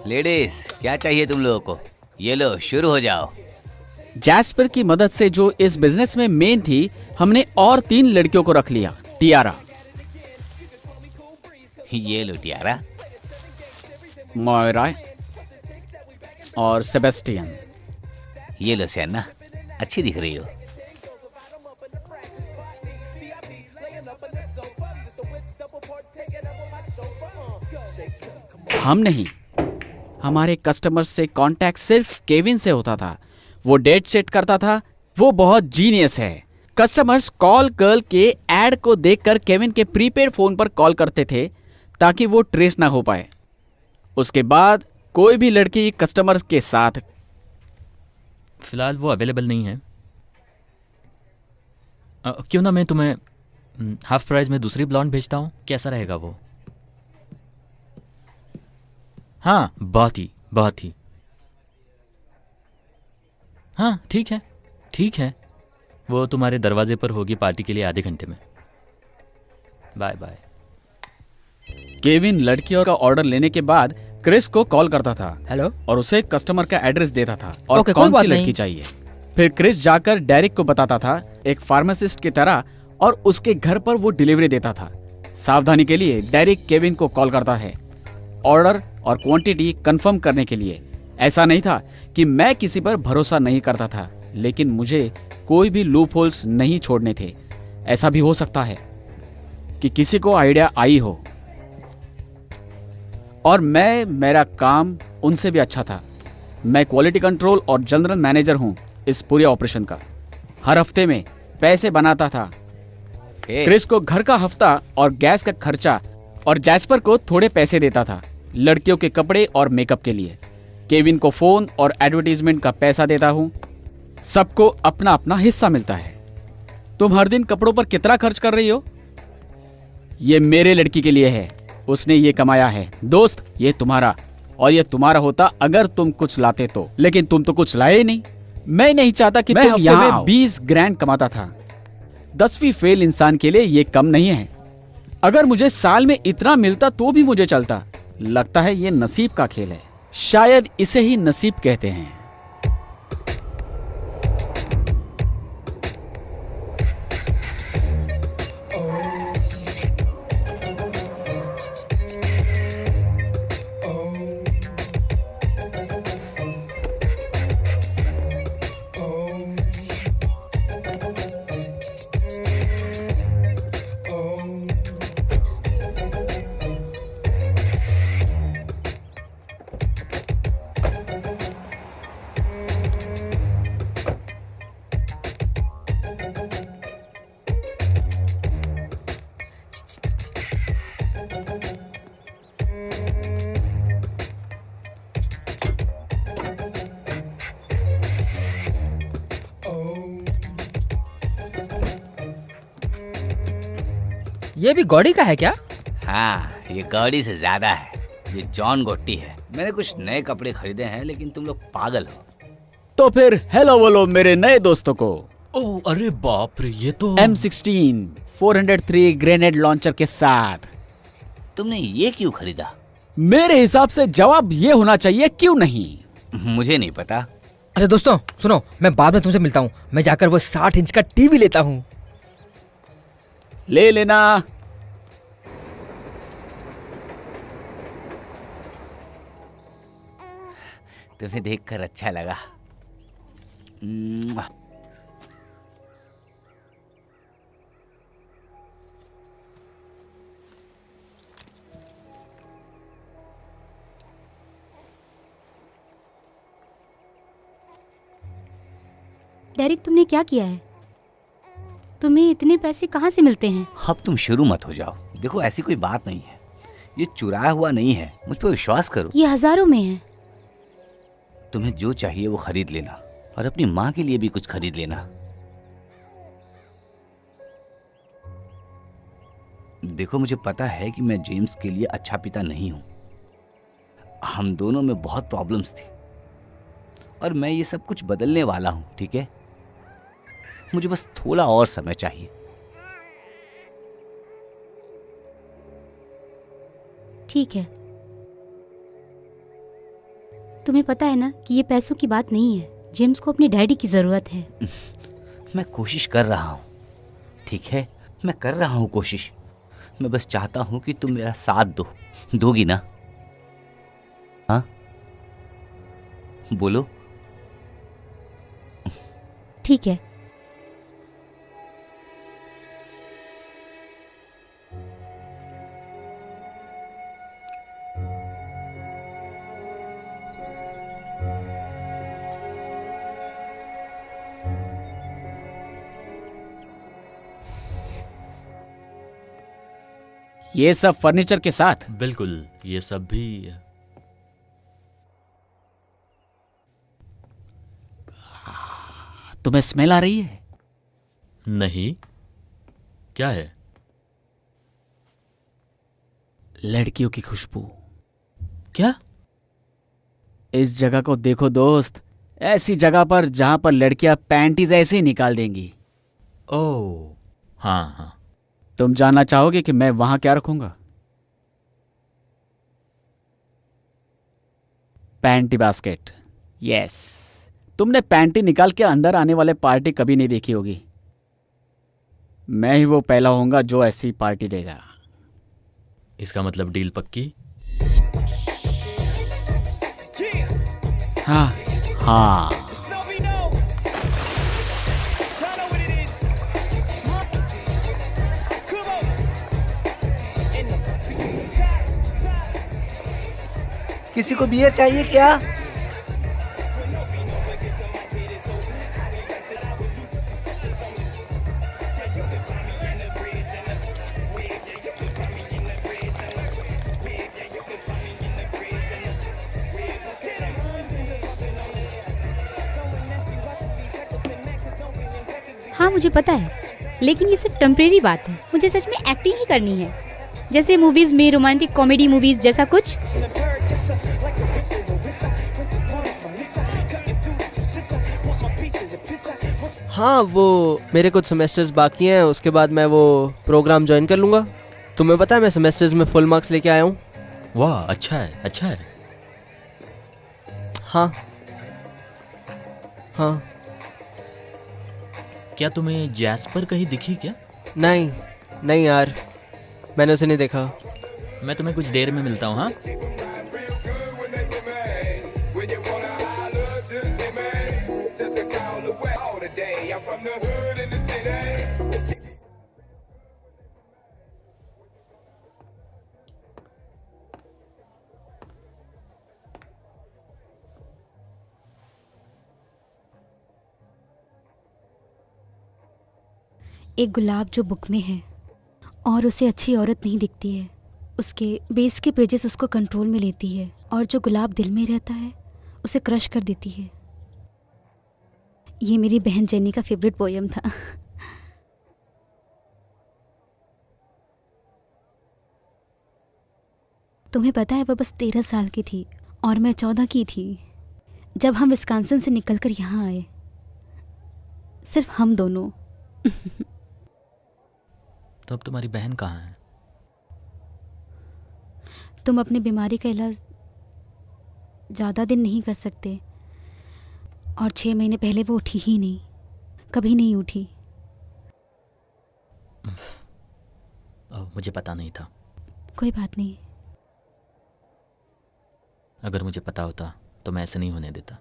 लेडीज, क्या चाहिए तुम लोगों को? ये लो, शुरू हो जाओ। जैस्पर की मदद से, जो इस बिजनेस में मेन थी, हमने और 3 लड़कियों को रख लिया। टियारा, ये लो टियारा, मॉयरा और सेबेस्टियन। ये लो सियाना, अच्छी दिख रही हो। हम नहीं, हमारे कस्टमर से कांटेक्ट सिर्फ केविन से होता था। वो डेट सेट करता था। वो बहुत जीनियस है। कस्टमर्स कॉल गर्ल के एड को देखकर केविन के प्रीपेड फोन पर कॉल करते थे ताकि वो ट्रेस ना हो पाए। उसके बाद कोई भी लड़की कस्टमर्स के साथ। फिलहाल वो अवेलेबल नहीं है। क्यों ना मैं तुम्हें हाफ प्राइस में दूसरी ब्लॉन्ड भेजता हूँ, कैसा रहेगा वो? हाँ, बहुत ही। हाँ, ठीक है। वो तुम्हारे दरवाजे पर होगी पार्टी के लिए आधे घंटे में। Bye bye. केविन लड़कियों का ऑर्डर लेने के बाद क्रिस को कॉल करता था। हेलो। और उसे कस्टमर का एड्रेस देता था और ओके, कोई कौन बात सी लड़की नहीं। चाहिए। फिर क्रिस जाकर डेरिक को बताता था, एक फार्मासिस्ट की तरह, और उसके घर पर वो डिलीवरी देता था। सावधानी के लिए डेरिक केविन को कॉल करता है ऑर्डर और क्वांटिटी कंफर्म करने के लिए। ऐसा नहीं था कि मैं किसी पर भरोसा नहीं करता था, लेकिन मुझे कोई भी लूप होल्स नहीं छोड़ने थे। ऐसा भी हो सकता है कि किसी को आइडिया आई हो, और मेरा काम उनसे भी अच्छा था। मैं क्वालिटी कंट्रोल और जनरल मैनेजर हूं इस पूरे ऑपरेशन का। हर हफ्ते में पैसे बनाता था। क्रिस को घर का हफ्ता और गैस का खर्चा, और जैस्पर को थोड़े पैसे देता था लड़कियों के कपड़े और मेकअप के लिए। केविन को फोन और एडवर्टीजमेंट का पैसा देता हूं। सबको अपना अपना हिस्सा मिलता है। तुम हर दिन कपड़ों पर कितना खर्च कर रही हो? ये मेरे लड़की के लिए है, उसने ये कमाया है। दोस्त, ये तुम्हारा, और ये तुम्हारा होता अगर तुम कुछ लाते तो, लेकिन तुम तो कुछ लाए ही नहीं। मैं नहीं चाहता कि मैं हफ्ते में 20 ग्रैंड कमाता था। 10वीं फेल इंसान के लिए ये कम नहीं है। अगर मुझे साल में इतना मिलता तो भी मुझे चलता। लगता है ये नसीब का खेल है। शायद इसे ही नसीब कहते हैं। ये भी गौड़ी का है क्या? हाँ, ये गौड़ी से ज्यादा है। ये जॉन गोट्टी है। मैंने कुछ नए कपड़े खरीदे हैं, लेकिन तुम लोग पागल हो। तो फिर हेलो बोलो मेरे नए दोस्तों को। ओह अरे बाप रे, ये तो M16 403 ग्रेनेड लॉन्चर के साथ। तुमने ये क्यों खरीदा? मेरे हिसाब से जवाब ये होना चाहिए, क्यों नहीं? मुझे नहीं पता। अच्छा दोस्तों सुनो, मैं बाद में तुमसे मिलता हूँ। मैं जाकर वो 60 इंच का टीवी लेता हूँ। ले लेना। तुम्हें देखकर अच्छा लगा। मुआ। डेरिक, तुमने क्या किया है? तुम्हें इतने पैसे कहाँ से मिलते हैं? अब तुम शुरू मत हो जाओ। देखो, ऐसी कोई बात नहीं है। ये चुराया हुआ नहीं है। मुझ पर विश्वास करो। ये हजारों में है। तुम्हें जो चाहिए वो खरीद लेना, और अपनी माँ के लिए भी कुछ खरीद लेना। देखो, मुझे पता है कि मैं जेम्स के लिए अच्छा पिता नहीं हूं। हम दोनों में बहुत प्रॉब्लम्स थी, और मैं ये सब कुछ बदलने वाला हूं, ठीक है? मुझे बस थोड़ा और समय चाहिए। ठीक है। तुम्हें पता है ना कि ये पैसों की बात नहीं है। जेम्स को अपने डैडी की जरूरत है। मैं कोशिश कर रहा हूं, ठीक है? मैं कर रहा हूं कोशिश। मैं बस चाहता हूं कि तुम मेरा साथ दोगी ना? हाँ, बोलो। ठीक है। ये सब फर्नीचर के साथ। बिल्कुल, ये सब भी। तुम्हें स्मेल आ रही है? नहीं, क्या है? लड़कियों की खुशबू। क्या? इस जगह को देखो दोस्त, ऐसी जगह पर जहां पर लड़कियां पैंटीज ऐसे ही निकाल देंगी। ओह हाँ हाँ। तुम जानना चाहोगे कि मैं वहां क्या रखूंगा? Panty basket. यस, तुमने पैंटी निकाल के अंदर आने वाले पार्टी कभी नहीं देखी होगी। मैं ही वो पहला होऊंगा जो ऐसी पार्टी देगा। इसका मतलब डील पक्की? हाँ हाँ। किसी को बियर चाहिए क्या? हाँ मुझे पता है, लेकिन ये सिर्फ टेम्परेरी बात है। मुझे सच में एक्टिंग ही करनी है, जैसे मूवीज में रोमांटिक कॉमेडी मूवीज जैसा कुछ। हाँ, वो मेरे कुछ सेमेस्टर्स बाकी हैं, उसके बाद मैं वो प्रोग्राम ज्वाइन कर लूँगा। तुम्हें पता है मैं सेमेस्टर्स में फुल मार्क्स लेके आया हूँ। वाह, अच्छा है अच्छा है। हाँ हाँ। क्या तुम्हें जैस्पर कहीं दिखी क्या? नहीं नहीं यार, मैंने उसे नहीं देखा। मैं तुम्हें कुछ देर में मिलता हूँ। हाँ, एक गुलाब जो बुक में है और उसे अच्छी औरत नहीं दिखती है, उसके बेस के पेजेस उसको कंट्रोल में लेती है, और जो गुलाब दिल में रहता है उसे क्रश कर देती है। ये मेरी बहन जेनी का फेवरेट पोयम था। तुम्हें पता है वो बस 13 साल की थी और मैं 14 की थी जब हम विस्कॉन्सिन से निकलकर यहाँ आए, सिर्फ हम दोनों। तो अब तुम्हारी बहन कहाँ है? तुम अपनी बीमारी का इलाज ज़्यादा दिन नहीं कर सकते और 6 महीने पहले वो उठी ही नहीं, कभी नहीं उठी। मुझे पता नहीं था। कोई बात नहीं। अगर मुझे पता होता तो मैं ऐसे नहीं होने देता।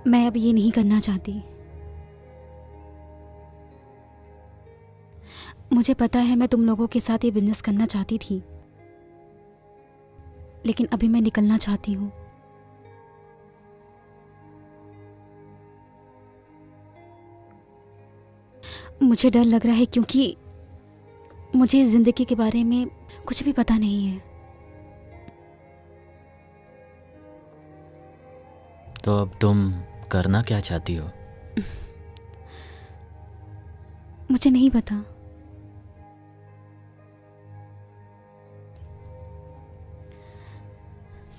मैं अब ये नहीं करना चाहती। मुझे पता है मैं तुम लोगों के साथ ये बिजनेस करना चाहती थी, लेकिन अभी मैं निकलना चाहती हूँ। मुझे डर लग रहा है क्योंकि मुझे इस जिंदगी के बारे में कुछ भी पता नहीं है। तो अब तुम करना क्या चाहती हो? मुझे नहीं पता।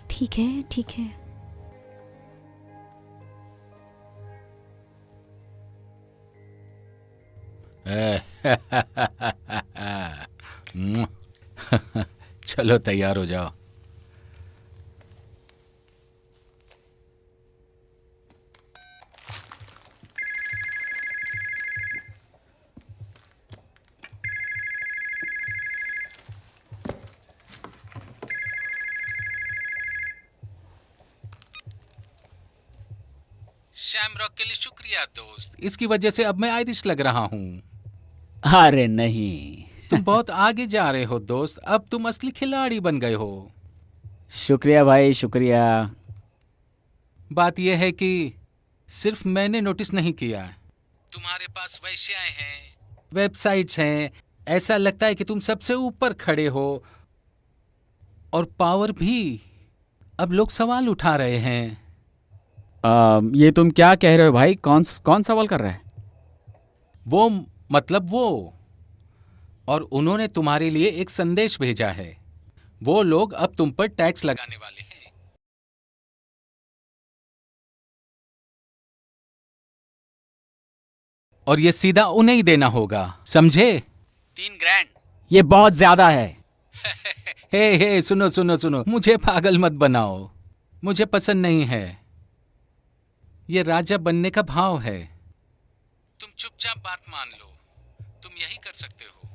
ठीक है, ठीक है। चलो तैयार हो जाओ। शैमरॉक के लिए शुक्रिया दोस्त, इसकी वजह से अब मैं आयरिश लग रहा हूँ। अरे नहीं। तुम बहुत आगे जा रहे हो दोस्त, अब तुम असली खिलाड़ी बन गए हो। शुक्रिया भाई, शुक्रिया। बात यह है कि सिर्फ मैंने नोटिस नहीं किया, तुम्हारे पास वेश्याएं हैं, वेबसाइट्स हैं, ऐसा लगता है कि तुम सबसे ऊपर खड़े हो, और पावर भी। अब लोग सवाल उठा रहे हैं। ये तुम क्या कह रहे हो भाई? कौन सवाल कर रहा है? वो मतलब वो, और उन्होंने तुम्हारे लिए एक संदेश भेजा है। वो लोग अब तुम पर टैक्स लगाने वाले हैं। और ये सीधा उन्हें ही देना होगा, समझे? 3 ग्रैंड। ये बहुत ज्यादा है। हे सुनो सुनो सुनो, मुझे पागल मत बनाओ, मुझे पसंद नहीं है। ये राजा बनने का भाव है। तुम चुपचाप बात मान लो, तुम यही कर सकते हो।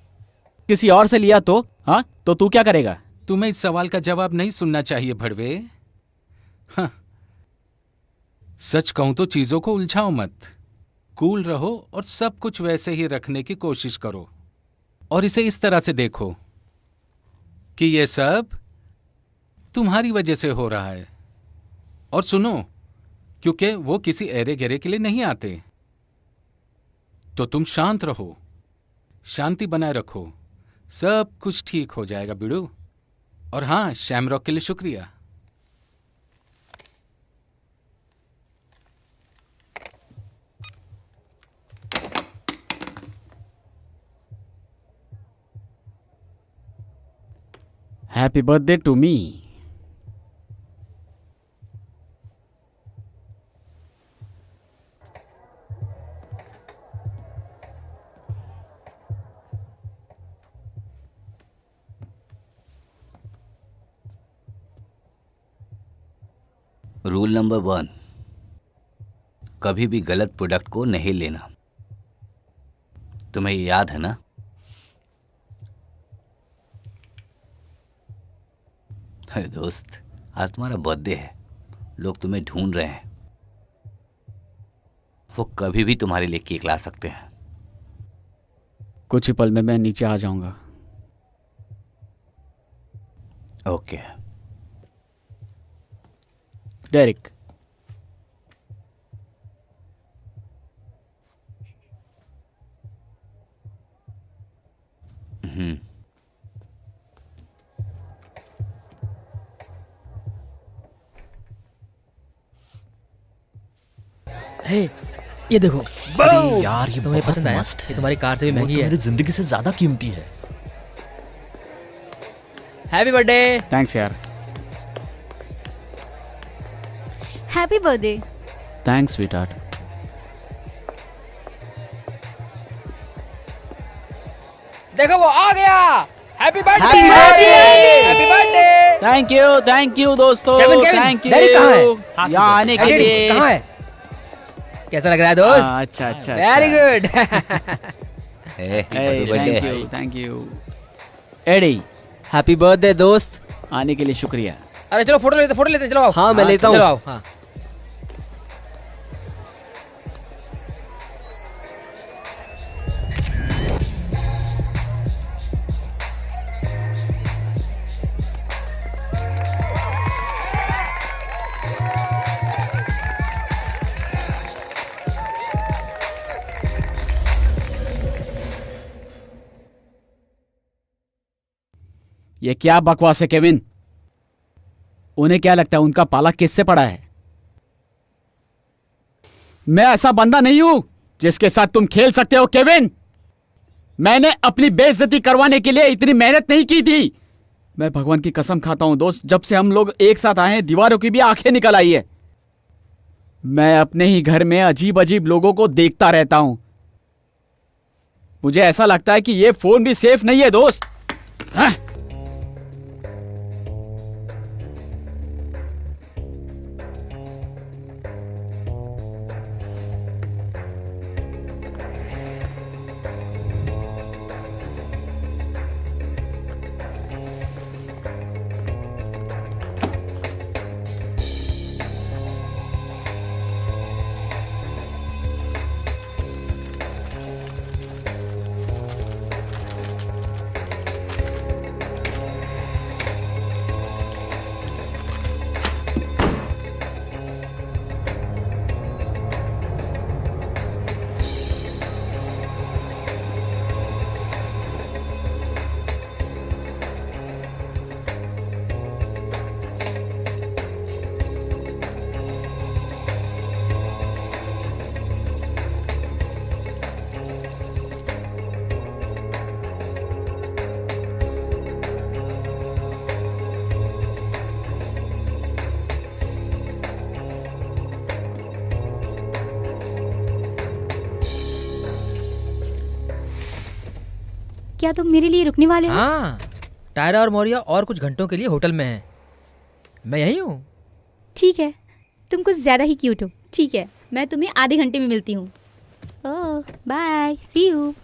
किसी और से लिया तो? हाँ, तो तू क्या करेगा? तुम्हें इस सवाल का जवाब नहीं सुनना चाहिए भड़वे। हाँ। सच कहूं तो चीजों को उलझाओ मत, कूल रहो और सब कुछ वैसे ही रखने की कोशिश करो, और इसे इस तरह से देखो कि ये सब तुम्हारी वजह से हो रहा है। और सुनो, क्योंकि वो किसी एरे गेरे के लिए नहीं आते, तो तुम शांत रहो, शांति बनाए रखो, सब कुछ ठीक हो जाएगा बिड़ू। और हाँ, शैमरॉक के लिए शुक्रिया। Happy birthday to me. Rule number 1, कभी भी गलत प्रोडक्ट को नहीं लेना। तुम्हें ये याद है ना? अरे दोस्त, आज तुम्हारा बर्थडे है, लोग तुम्हें ढूंढ रहे हैं। वो कभी भी तुम्हारे लिए केक ला सकते हैं। कुछ ही पल में मैं नीचे आ जाऊंगा। ओके। डेरिक, हे, ये देखो। अरे यार, ये तुम्हें बहुत पसंद आया? मस्त है। ये तुम्हारी कार से भी वो महंगी तो है। मेरी जिंदगी से ज्यादा कीमती है। Happy birthday. थैंक्स यार। Happy birthday. Thanks sweetheart. देखो वो आ गया। Happy birthday. Happy birthday! Happy birthday. Thank you दोस्तों। केविन, केविन, थैंक डेरिक कहाँ है? यू यहाँ आने के लिए। कहाँ है? कैसा लग रहा है दोस्त? अच्छा अच्छा। Very good. Birthday. Thank you Eddie. Happy birthday दोस्त। आने के लिए शुक्रिया। अरे चलो फोटो लेते हैं, चलो आओ। हाँ, मैं लेता हूँ। चलो आओ। हाँ। ये क्या बकवास है केविन? उन्हें क्या लगता है उनका पाला किससे पड़ा है? मैं ऐसा बंदा नहीं हूं जिसके साथ तुम खेल सकते हो केविन। मैंने अपनी बेइज्जती करवाने के लिए इतनी मेहनत नहीं की थी। मैं भगवान की कसम खाता हूं दोस्त, जब से हम लोग एक साथ आए हैं दीवारों की भी आंखें निकल आई है। मैं अपने ही घर में अजीब अजीब लोगों को देखता रहता हूं। मुझे ऐसा लगता है कि ये फोन भी सेफ नहीं है दोस्त। हाँ? क्या तुम मेरे लिए रुकने वाले हो? हाँ, टायरा और मौर्या और कुछ घंटों के लिए होटल में हैं। मैं यही हूँ। ठीक है, तुम कुछ ज़्यादा ही क्यूट हो। ठीक है, मैं तुम्हें आधे घंटे में मिलती हूँ। ओह बाय, सी यू।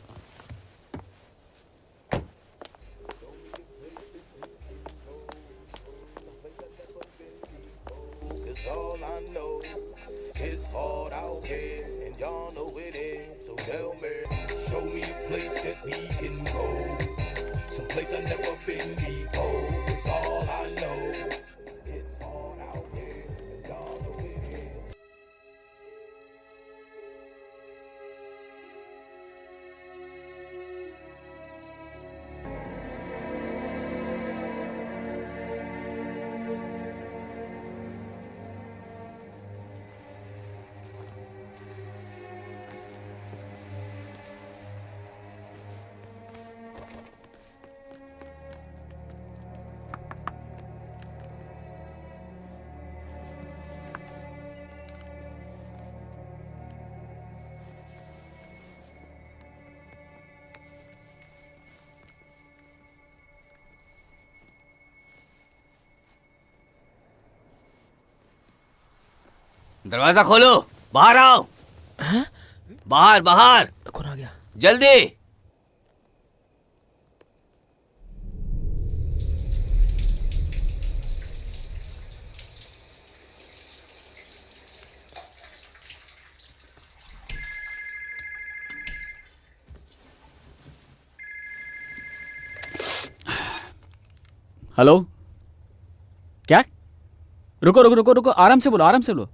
दरवाजा खोलो, बाहर आओ। बाहर बाहर, कौन आ गया? जल्दी। हेलो क्या? रुको रुको रुको रुको, आराम से बोलो, आराम से बोलो।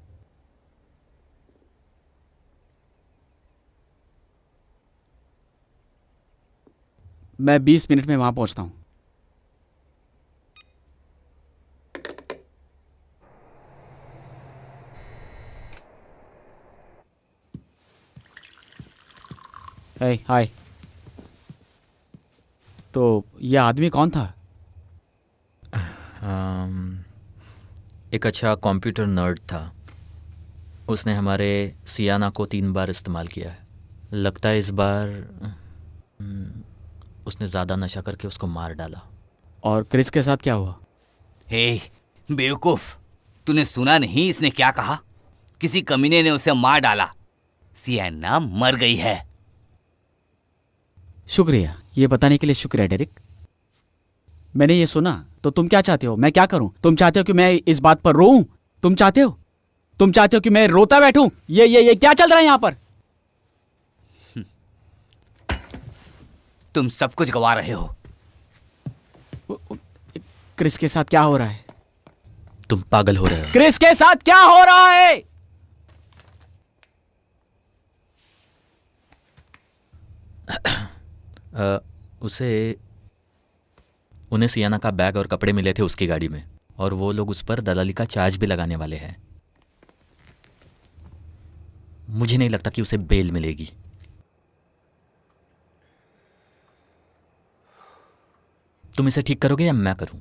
मैं 20 मिनट में वहां पहुंचता हूं। हाय। तो यह आदमी कौन था? एक अच्छा कंप्यूटर नर्ड था। उसने हमारे सियाना को 3 बार इस्तेमाल किया है। लगता है इस बार उसने ज़्यादा नशा करके उसको मार डाला। और क्रिस के साथ क्या हुआ? हे बेवकूफ, तूने सुना नहीं इसने क्या कहा? किसी कमीने ने उसे मार डाला। सियाना मर गई है। शुक्रिया, ये बताने के लिए शुक्रिया डेरिक। मैंने ये सुना, तो तुम क्या चाहते हो? मैं क्या करूं? तुम चाहते हो कि मैं इस बात पर रोऊं? तुम चाहते हो कि मैं रोता बैठूं? ये क्या चल रहा है यहां पर? तुम सब कुछ गवा रहे हो। क्रिस के साथ क्या हो रहा है? तुम पागल हो रहे हो। क्रिस के साथ क्या हो रहा है? उन्हें सियाना का बैग और कपड़े मिले थे उसकी गाड़ी में, और वो लोग उस पर दलाली का चार्ज भी लगाने वाले हैं। मुझे नहीं लगता कि उसे बेल मिलेगी। तुम इसे ठीक करोगे या मैं करूं?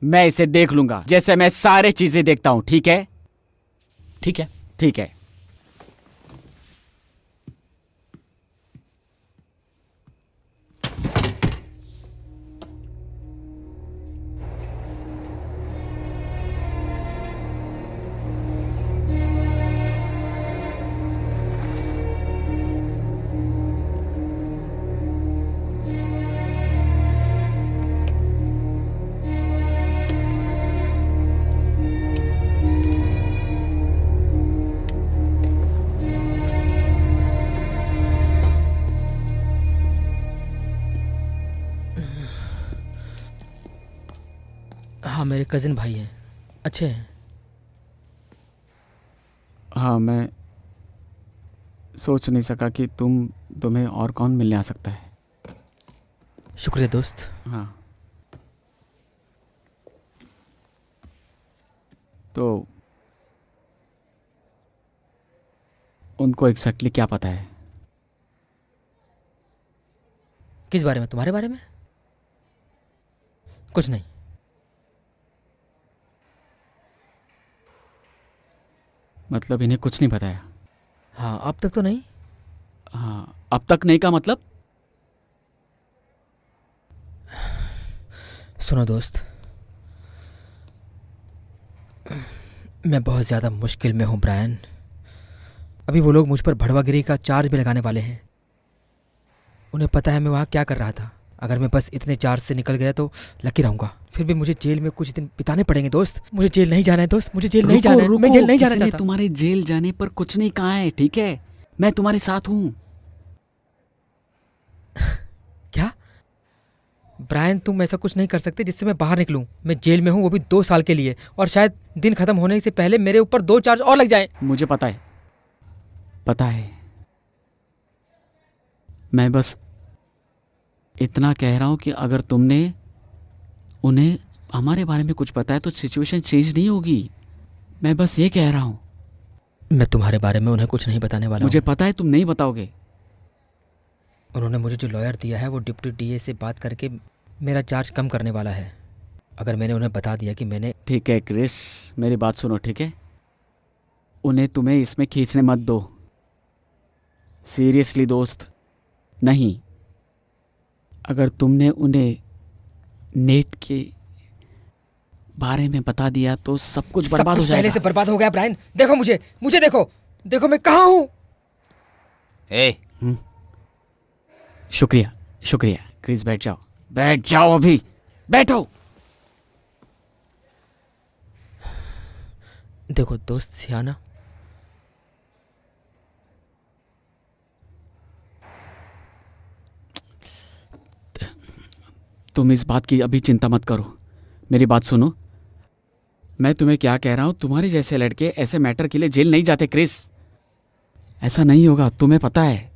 मैं इसे देख लूंगा, जैसे मैं सारे चीजें देखता हूं। ठीक है? ठीक है। ठीक है। हाँ, मेरे कजिन भाई हैं, अच्छे हैं। हाँ, मैं सोच नहीं सका कि तुम्हें और कौन मिलने आ सकता है। शुक्रिया दोस्त। हाँ, तो उनको एग्जैक्टली क्या पता है? किस बारे में? तुम्हारे बारे में? कुछ नहीं। मतलब इन्हें कुछ नहीं बताया? हाँ, अब तक तो नहीं। हाँ, अब तक नहीं का मतलब? सुनो दोस्त, मैं बहुत ज़्यादा मुश्किल में हूँ ब्रायन। अभी वो लोग मुझ पर भड़वागिरी का चार्ज भी लगाने वाले हैं। उन्हें पता है मैं वहाँ क्या कर रहा था। अगर मैं बस इतने चार्ज से निकल गया तो लकी रहूँगा। फिर भी मुझे जेल में कुछ दिन बिताने पड़ेंगे दोस्त। मुझे जेल नहीं जाना है दोस्त, मुझे जेल नहीं जाना है। मैं जेल नहीं जाना चाहता। तुम्हारे जेल जाने पर कुछ नहीं कहा है, ठीक है? मैं तुम्हारे साथ हूँ। क्या ब्रायन, तुम ऐसा कुछ नहीं कर सकते जिससे मैं बाहर निकलूं। मैं जेल में हूं, वो भी 2 साल के लिए, और शायद दिन खत्म होने से पहले मेरे ऊपर 2 चार्ज और लग जाए। मुझे पता है। मैं बस इतना कह रहा हूं कि अगर तुमने उन्हें हमारे बारे में कुछ बताया तो सिचुएशन चेंज नहीं होगी। मैं बस ये कह रहा हूं। मैं तुम्हारे बारे में उन्हें कुछ नहीं बताने वाला मुझे हूं। पता है तुम नहीं बताओगे। उन्होंने मुझे जो लॉयर दिया है वो डिप्टी डीए से बात करके मेरा चार्ज कम करने वाला है। अगर मैंने उन्हें बता दिया कि मैंने... ठीक है क्रिस, मेरी बात सुनो, ठीक है? उन्हें तुम्हें इसमें खींचने मत दो। सीरियसली दोस्त, नहीं। अगर तुमने उन्हें नेट के बारे में बता दिया तो सब कुछ बर्बाद हो जाएगा। पहले से बर्बाद हो गया ब्रायन। देखो मुझे देखो मैं कहाँ हूँ। शुक्रिया क्रिस, बैठ जाओ अभी, बैठो। देखो दोस्त सियाना, तुम इस बात की अभी चिंता मत करो। मेरी बात सुनो, मैं तुम्हें क्या कह रहा हूँ, तुम्हारे जैसे लड़के ऐसे मैटर के लिए जेल नहीं जाते क्रिस। ऐसा नहीं होगा, तुम्हें पता है।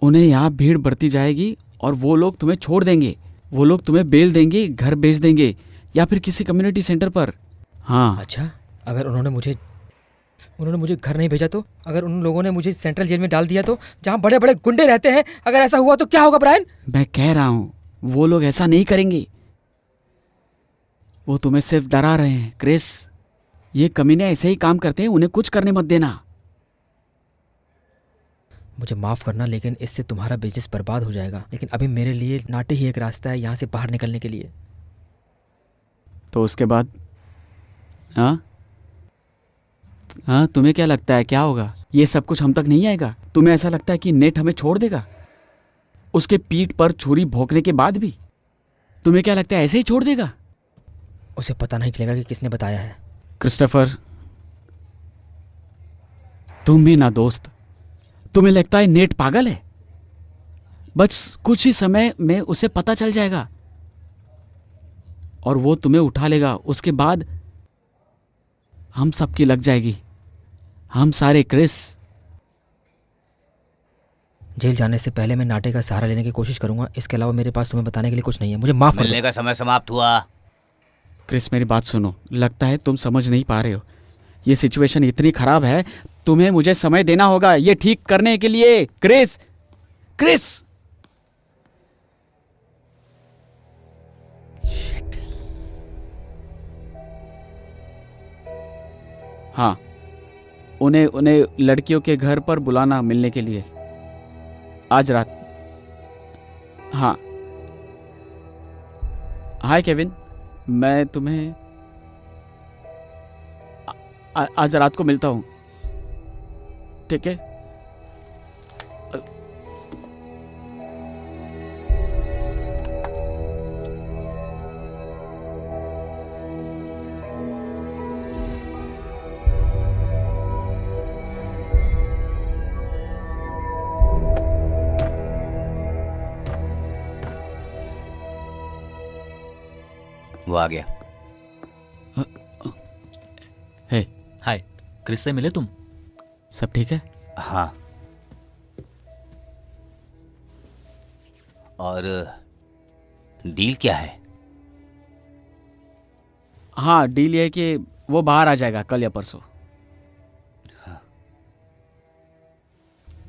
उन्हें यहाँ भीड़ बढ़ती जाएगी और वो लोग तुम्हें छोड़ देंगे। वो लोग तुम्हें बेल देंगे, घर भेज देंगे या फिर किसी कम्युनिटी सेंटर पर। हाँ। अच्छा, अगर उन्होंने मुझे घर नहीं भेजा तो? अगर उन लोगों ने मुझे सेंट्रल जेल में डाल दिया तो, जहाँ बड़े बड़े गुंडे रहते हैं? अगर ऐसा हुआ तो क्या होगा ब्रायन? मैं कह रहा हूँ वो लोग ऐसा नहीं करेंगे। वो तुम्हें सिर्फ डरा रहे हैं क्रिस। ये कमीने ऐसे ही काम करते हैं, उन्हें कुछ करने मत देना। मुझे माफ़ करना, लेकिन इससे तुम्हारा बिजनेस बर्बाद हो जाएगा। लेकिन अभी मेरे लिए नाटे ही एक रास्ता है यहाँ से बाहर निकलने के लिए। तो उसके बाद? हाँ, तुम्हें क्या लगता है क्या होगा? ये सब कुछ हम तक नहीं आएगा? तुम्हें ऐसा लगता है कि नेट हमें छोड़ देगा? उसके पीठ पर छुरी भोंकने के बाद भी तुम्हें क्या लगता है ऐसे ही छोड़ देगा? उसे पता नहीं चलेगा कि किसने बताया है। क्रिस्टोफर, तुम भी ना दोस्त। तुम्हें लगता है नेट पागल है? बस कुछ ही समय में उसे पता चल जाएगा और वो तुम्हें उठा लेगा। उसके बाद हम सबकी लग जाएगी, हम सारे क्रिस। जेल जाने से पहले मैं नाटे का सहारा लेने की कोशिश करूंगा। इसके अलावा मेरे पास तुम्हें बताने के लिए कुछ नहीं है। मुझे माफ कर मिलने दो। का समय समाप्त हुआ। क्रिस, मेरी बात सुनो। लगता है तुम समझ नहीं पा रहे हो। ये सिचुएशन इतनी खराब है, तुम्हें मुझे समय देना होगा ये ठीक करने के लिए। Chris, Chris. Shit. हाँ, उन्हें लड़कियों के घर पर बुलाना मिलने के लिए आज रात। हाँ। हाय केविन, मैं तुम्हें आज रात को मिलता हूँ, ठीक है? वो आ गया। हे, हाय, क्रिस से मिले तुम? सब ठीक है? हाँ। और डील क्या है? हाँ, डील ये है कि वो बाहर आ जाएगा कल या परसों।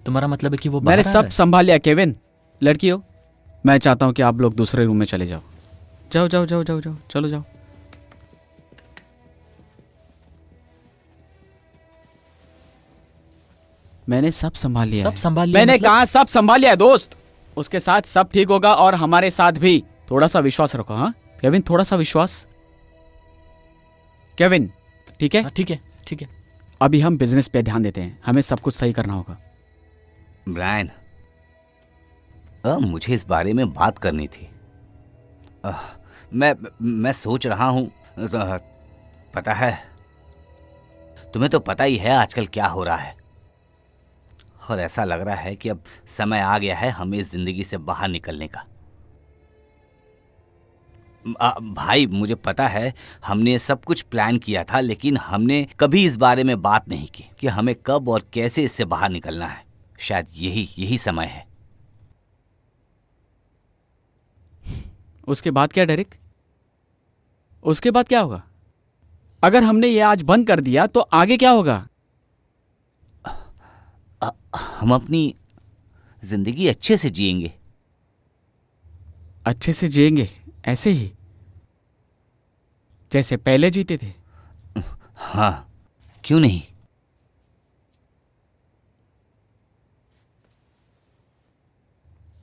तुम्हारा मतलब है कि वो मैंने बाहर आ सब रहा है? संभाल लिया केविन। लड़कियों, मैं चाहता हूँ कि आप लोग दूसरे रूम में चले जाओ। जाओ जाओ जाओ जाओ जाओ, चलो जाओ। मैंने सब संभाल लिया सब है। संभाल लिया मैंने मतलब? कहा सब संभाल लिया है दोस्त। उसके साथ सब ठीक होगा और हमारे साथ भी। थोड़ा सा विश्वास रखो। हाँ केविन, थोड़ा सा विश्वास। केविन, ठीक है? हाँ, ठीक है, ठीक है। अभी हम बिजनेस पे ध्यान देते हैं, हमें सब कुछ सही करना होगा। ब्रायन, मुझे इस बारे में बात करनी थी। मैं सोच रहा हूँ, पता है, तुम्हें तो पता ही है आजकल क्या हो रहा है। और ऐसा लग रहा है कि अब समय आ गया है हमें इस जिंदगी से बाहर निकलने का। भाई, मुझे पता है हमने सब कुछ प्लान किया था, लेकिन हमने कभी इस बारे में बात नहीं की कि हमें कब और कैसे इससे बाहर निकलना है। शायद यही समय है। उसके बाद क्या डेरिक? उसके बाद क्या होगा? अगर हमने ये आज बंद कर दिया तो आगे क्या होगा? हम अपनी जिंदगी अच्छे से जिएंगे। अच्छे से जिएंगे, ऐसे ही जैसे पहले जीते थे। हाँ, क्यों नहीं?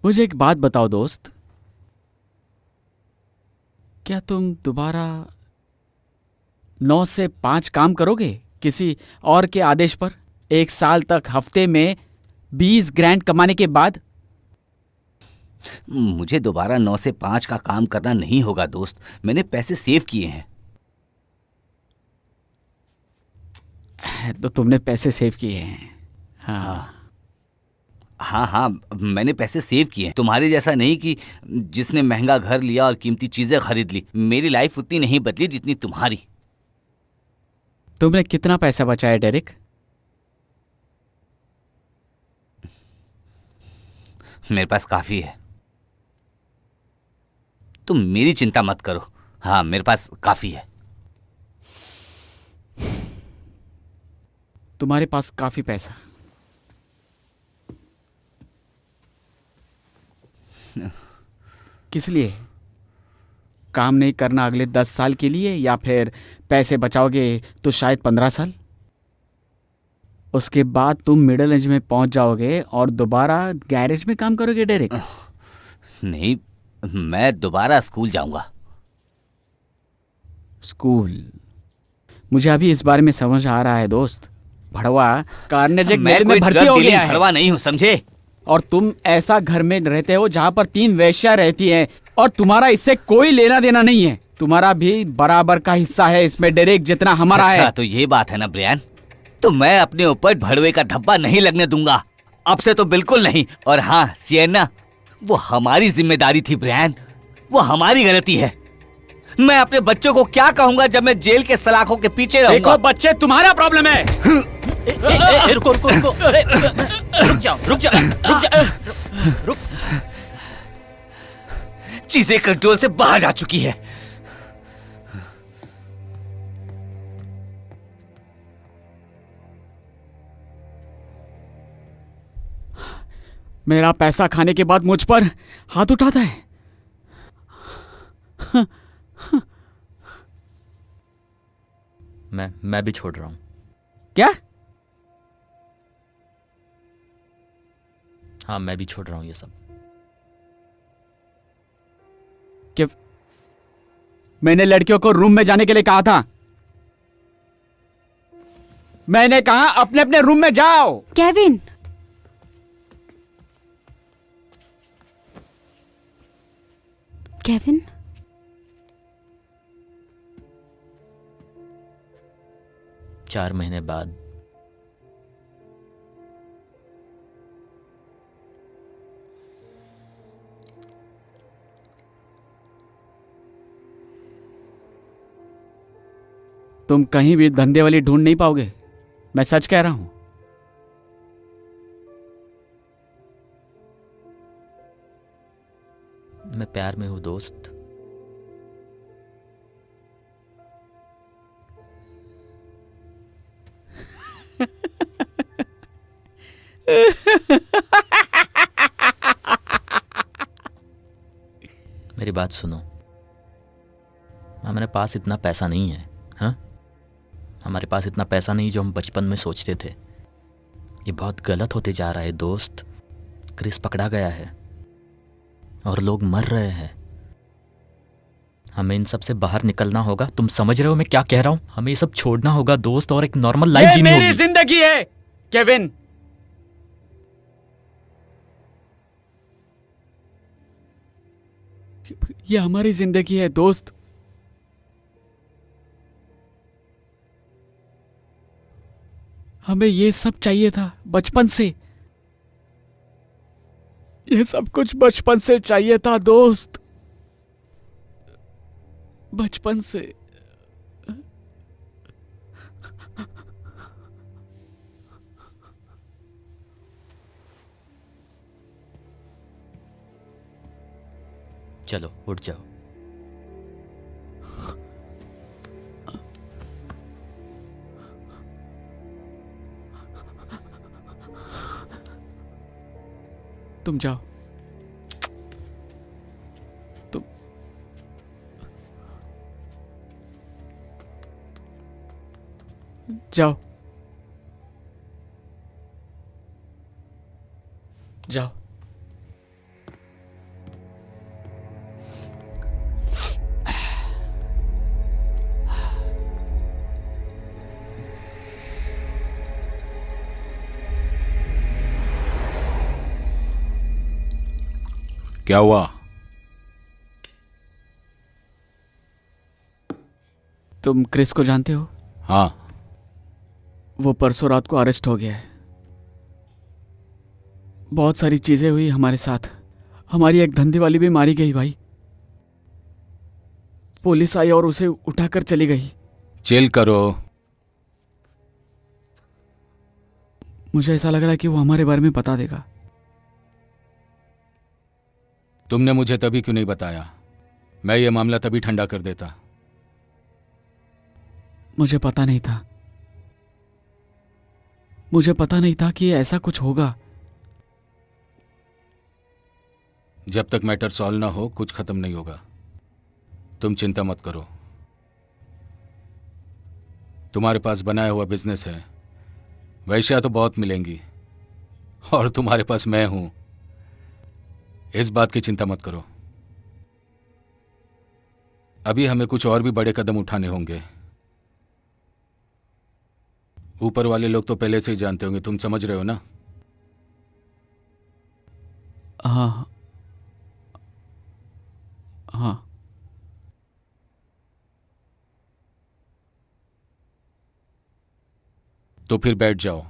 मुझे एक बात बताओ दोस्त, क्या तुम दोबारा 9 से 5 काम करोगे किसी और के आदेश पर? 1 साल तक हफ्ते में 20 ग्रैंड कमाने के बाद? मुझे दोबारा 9 से 5 का काम करना नहीं होगा दोस्त। मैंने पैसे सेव किए हैं। तो तुमने पैसे सेव किए हैं? हाँ। हाँ, मैंने पैसे सेव किए हैं। तुम्हारे जैसा नहीं कि जिसने महंगा घर लिया और कीमती चीजें खरीद ली। मेरी लाइफ उतनी नहीं बदली जितनी तुम्हारी। तुमने कितना पैसा बचाया डेरिक? मेरे पास काफी है, तुम मेरी चिंता मत करो। हाँ, मेरे पास काफी है। तुम्हारे पास काफी पैसा? किस लिए? काम नहीं करना अगले 10 साल के लिए, या फिर पैसे बचाओगे तो शायद 15 साल? उसके बाद तुम मिडिल एज में पहुंच जाओगे और दोबारा गैरेज में काम करोगे डेरिक? नहीं, मैं दोबारा स्कूल जाऊंगा। स्कूल? मुझे अभी इस बारे में समझ आ रहा है दोस्त। भड़वा कार्नेजी मैं मेल में कोई भर्ती ड्रग हो डीलिंग गया है। भड़वा नहीं हूँ, समझे? और तुम ऐसा घर में रहते हो जहाँ पर 3 वेश्या रहती हैं और तुम्हारा इससे कोई लेना देना नहीं है। तुम्हारा भी बराबर का हिस्सा है इसमें डेरिक, जितना हमारा अच्छा, है। तो ये बात है ना ब्रियान, तो मैं अपने ऊपर भड़वे का धब्बा नहीं लगने दूंगा, अब से तो बिल्कुल नहीं। और हाँ सिएना, वो हमारी जिम्मेदारी थी ब्रियान, वो हमारी गलती है। मैं अपने बच्चों को क्या कहूंगा जब मैं जेल के सलाखों के पीछे रहूंगा? देखो बच्चे, तुम्हारा प्रॉब्लम है। रुको रुको रुको, रुक जाओ रुक जाओ रुक जाओ रुक। चीजें कंट्रोल से बाहर जा चुकी है। मेरा पैसा खाने के बाद मुझ पर हाथ उठाता है। मैं भी छोड़ रहा हूं। क्या? हाँ, मैं भी छोड़ रहा हूं ये सब। कि मैंने लड़कियों को रूम में जाने के लिए कहा था। मैंने कहा अपने अपने रूम में जाओ। केविन, केविन, 4 महीने बाद तुम कहीं भी धंधे वाली ढूंढ नहीं पाओगे, मैं सच कह रहा हूं। मैं प्यार में हूं दोस्त। मेरी बात सुनो, हमारे पास इतना पैसा नहीं है। हाँ, हमारे पास इतना पैसा नहीं जो हम बचपन में सोचते थे। ये बहुत गलत होते जा रहा है दोस्त। क्रिस पकड़ा गया है और लोग मर रहे हैं। हमें इन सब से बाहर निकलना होगा। तुम समझ रहे हो मैं क्या कह रहा हूँ? हमें ये सब छोड़ना होगा दोस्त और एक नॉर्मल लाइफ ये जीनी मेरी होगी। जिंदगी है केविन। ये हमारी जिंदगी है दोस्त। हमें ये सब चाहिए था बचपन से। ये सब कुछ बचपन से चाहिए था दोस्त, बचपन से। चलो उठ जाओ। तुम जाओ। तुम जाओ, जाओ। क्या हुआ? तुम क्रिस को जानते हो? हाँ। वो परसों रात को अरेस्ट हो गया है। बहुत सारी चीजें हुई हमारे साथ। हमारी एक धंधे वाली भी मारी गई भाई। पुलिस आई और उसे उठाकर चली गई। चिल करो। मुझे ऐसा लग रहा है कि वो हमारे बारे में बता देगा। तुमने मुझे तभी क्यों नहीं बताया? मैं ये मामला तभी ठंडा कर देता। मुझे पता नहीं था, मुझे पता नहीं था कि ऐसा कुछ होगा। जब तक मैटर सॉल्व ना हो कुछ खत्म नहीं होगा। तुम चिंता मत करो। तुम्हारे पास बनाया हुआ बिजनेस है, वैश्या तो बहुत मिलेंगी, और तुम्हारे पास मैं हूं। इस बात की चिंता मत करो। अभी हमें कुछ और भी बड़े कदम उठाने होंगे। ऊपर वाले लोग तो पहले से ही जानते होंगे, तुम समझ रहे हो ना? हाँ हाँ। तो फिर बैठ जाओ।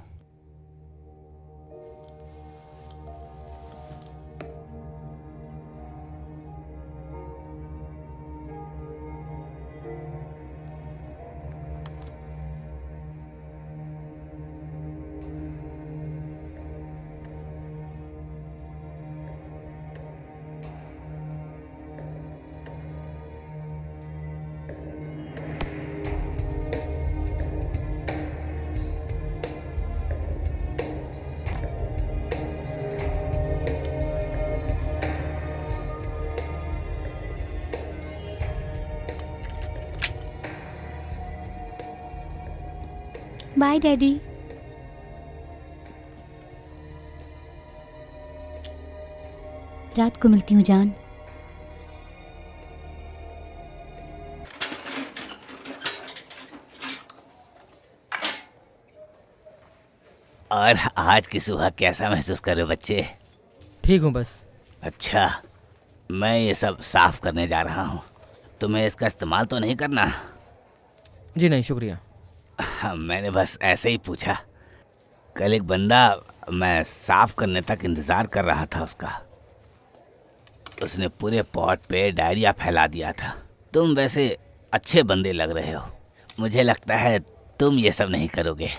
Bye daddy. रात को मिलती हूँ जान। और आज की सुबह कैसा महसूस कर रहे हो बच्चे? ठीक हूँ बस। अच्छा, मैं ये सब साफ करने जा रहा हूँ। तुम्हें इसका इस्तेमाल तो नहीं करना? जी नहीं, शुक्रिया। मैंने बस ऐसे ही पूछा। कल एक बंदा मैं साफ करने तक इंतज़ार कर रहा था उसका, उसने पूरे पॉट पे डायरिया फैला दिया था। तुम वैसे अच्छे बंदे लग रहे हो, मुझे लगता है तुम ये सब नहीं करोगे।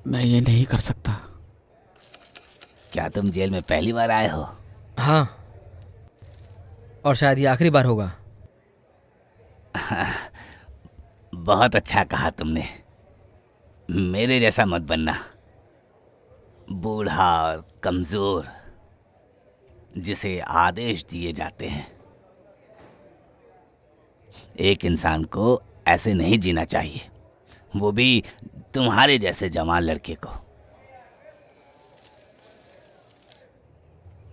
मैं ये नहीं कर सकता। क्या तुम जेल में पहली बार आए हो? हाँ, और शायद ये आखिरी बार होगा। बहुत अच्छा कहा तुमने। मेरे जैसा मत बनना, बूढ़ा और कमज़ोर जिसे आदेश दिए जाते हैं। एक इंसान को ऐसे नहीं जीना चाहिए, वो भी तुम्हारे जैसे जवान लड़के को।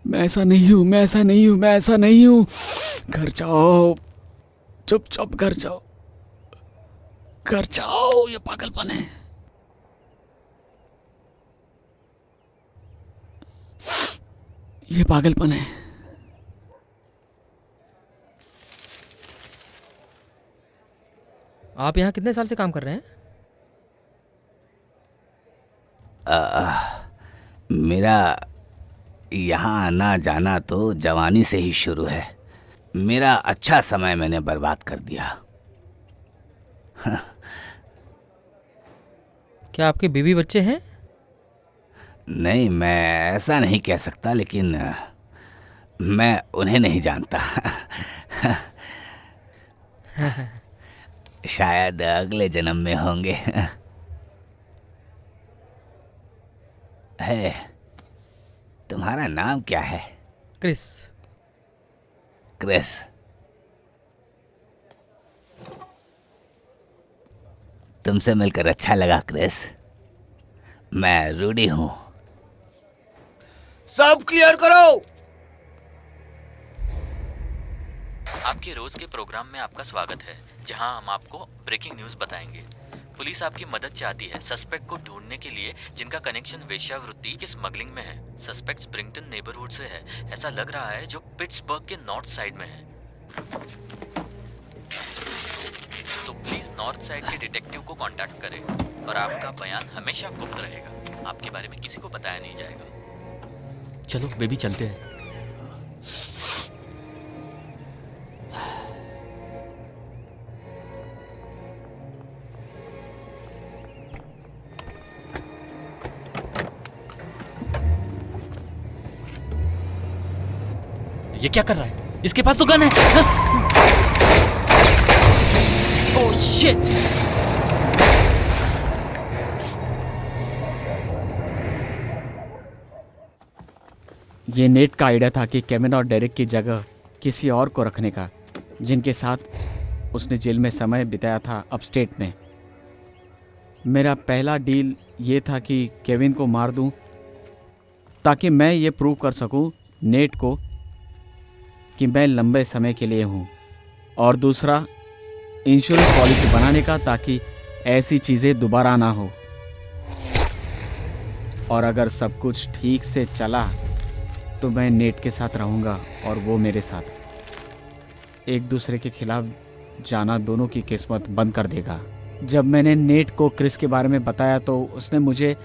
मैं ऐसा नहीं हूं, मैं ऐसा नहीं हूं, मैं ऐसा नहीं हूं। घर जाओ, चुपचाप घर जाओ, घर जाओ। ये पागलपन है। ये पागलपन है। आप यहाँ कितने साल से काम कर रहे हैं? मेरा यहाँ आना जाना तो जवानी से ही शुरू है। मेरा अच्छा समय मैंने बर्बाद कर दिया। क्या आपके बीवी बच्चे हैं? नहीं, मैं ऐसा नहीं कह सकता, लेकिन मैं उन्हें नहीं जानता। शायद अगले जन्म में होंगे। है, तुम्हारा नाम क्या है? क्रिस। क्रिस, तुमसे मिलकर अच्छा लगा क्रिस। मैं रूडी हूँ। सब क्लियर करो। आपके रोज के प्रोग्राम में आपका स्वागत है, जहां हम आपको ब्रेकिंग न्यूज बताएंगे। पुलिस आपकी मदद चाहती है सस्पेक्ट को ढूंढने के लिए जिनका कनेक्शन वेश्यावृत्ति की स्मगलिंग में है। सस्पेक्ट स्प्रिंगटन नेबरहुड से है, ऐसा लग रहा है, जो पिट्सबर्ग के नॉर्थ साइड में है। तो प्लीज नॉर्थ साइड के डिटेक्टिव को कांटेक्ट करें और आपका बयान हमेशा गुप्त रहेगा। आपके बारे में किसी को बताया नहीं जाएगा। चलो बेबी, चलते हैं। ये क्या कर रहा है? इसके पास तो गन है। Oh shit. ये नेट का आइडिया था कि केविन और डेरिक की जगह किसी और को रखने का, जिनके साथ उसने जेल में समय बिताया था अपस्टेट में। मेरा पहला डील ये था कि केविन को मार दूं ताकि मैं ये प्रूव कर सकूं नेट को कि मैं लंबे समय के लिए हूं, और दूसरा इंश्योरेंस पॉलिसी बनाने का ताकि ऐसी चीज़ें दोबारा ना हो। और अगर सब कुछ ठीक से चला तो मैं नेट के साथ रहूँगा और वो मेरे साथ। एक दूसरे के खिलाफ जाना दोनों की किस्मत बंद कर देगा। जब मैंने नेट को क्रिस के बारे में बताया तो उसने मुझे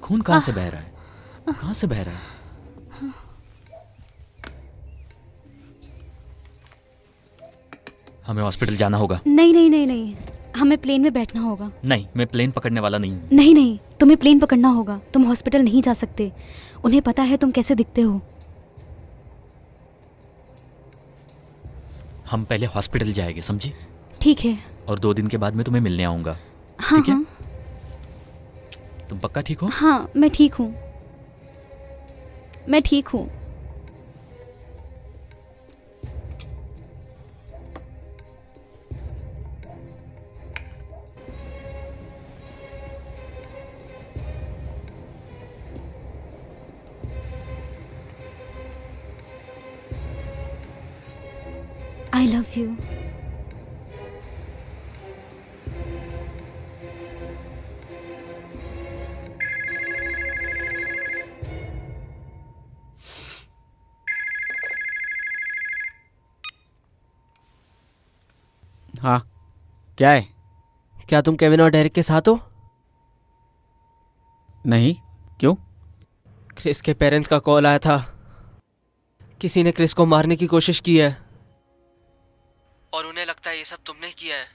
खून कहाँ से बह रहा है? कहाँ से बह रहा है? हमें हॉस्पिटल जाना होगा। नहीं नहीं नहीं नहीं, हमें प्लेन में बैठना होगा। नहीं, मैं प्लेन पकड़ने वाला नहीं हूँ। नहीं नहीं, तुम्हें प्लेन पकड़ना होगा। तुम हॉस्पिटल नहीं जा सकते। उन्हें पता है तुम कैसे दिखते हो। हम पहले हॉस्पिटल जाएंगे, समझी? ठीक है। और 2 दिन के बाद मैं तुम्हें मिलने आऊंगा। हाँ ठीक है? हाँ तुम पक्का ठीक हो? हाँ, मैं ठीक हूँ। मैं ठीक हूँ। I love you. हाँ, क्या है? क्या तुम केविन और डेरिक के साथ हो? नहीं, क्यों? क्रिस के पेरेंट्स का कॉल आया था। किसी ने क्रिस को मारने की कोशिश की है और उन्हें लगता है ये सब तुमने किया है।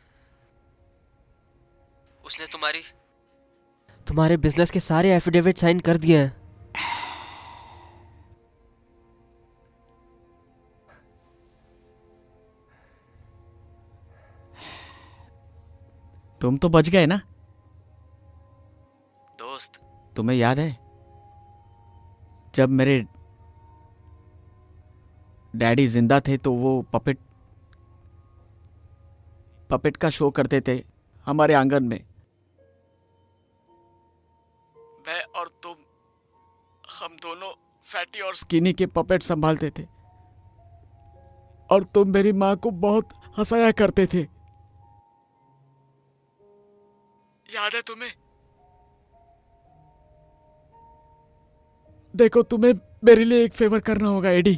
उसने तुम्हारे बिजनेस के सारे एफिडेविट साइन कर दिए हैं। तुम तो बच गए ना दोस्त। तुम्हें याद है जब मेरे डैडी जिंदा थे तो वो पपेट का शो करते थे हमारे आंगन में। मैं और तुम, हम दोनों फैटी और स्किनी के पपेट संभालते थे और तुम मेरी माँ को बहुत हंसाया करते थे। याद है तुम्हें? देखो, तुम्हें मेरे लिए एक फेवर करना होगा एडी।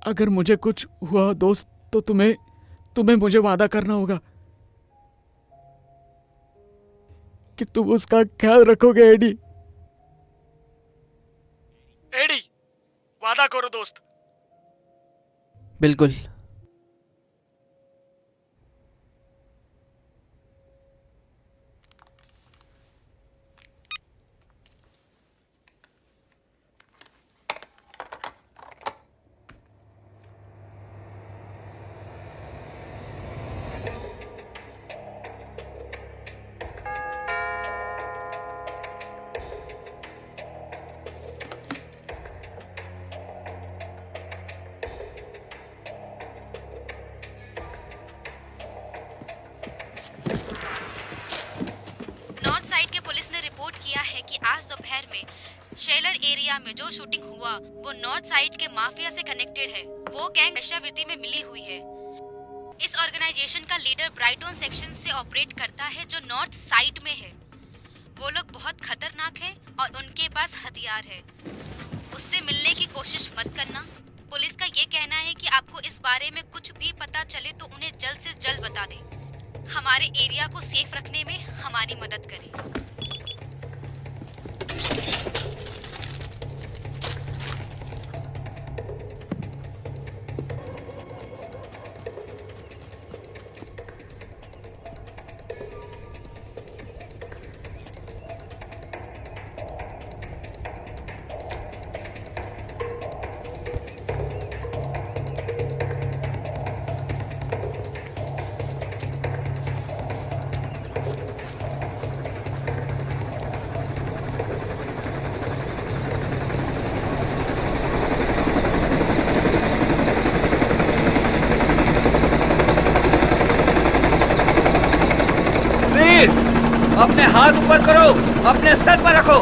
अगर मुझे कुछ हुआ दोस्त तो तुम्हें मुझे वादा करना होगा कि तुम उसका ख्याल रखोगे एडी। एडी, वादा करो दोस्त। बिल्कुल। नॉर्थ साइड के पुलिस ने रिपोर्ट किया है कि आज दोपहर में शेलर एरिया में जो शूटिंग हुआ वो नॉर्थ साइड के माफिया से कनेक्टेड है। वो गैंग वेश्यावृत्ति में मिली हुई है। इस ऑर्गेनाइजेशन का लीडर ब्राइटन सेक्शन से ऑपरेट करता है जो नॉर्थ साइड में है। वो लोग बहुत खतरनाक है और उनके पास हथियार है। उससे मिलने की कोशिश मत करना। पुलिस का ये कहना है कि आपको इस बारे में कुछ भी पता चले तो उन्हें जल्द से जल्द बता दें। हमारे एरिया को सेफ रखने में हमारी मदद करें। अपने हाथ ऊपर करो, अपने सर पर रखो।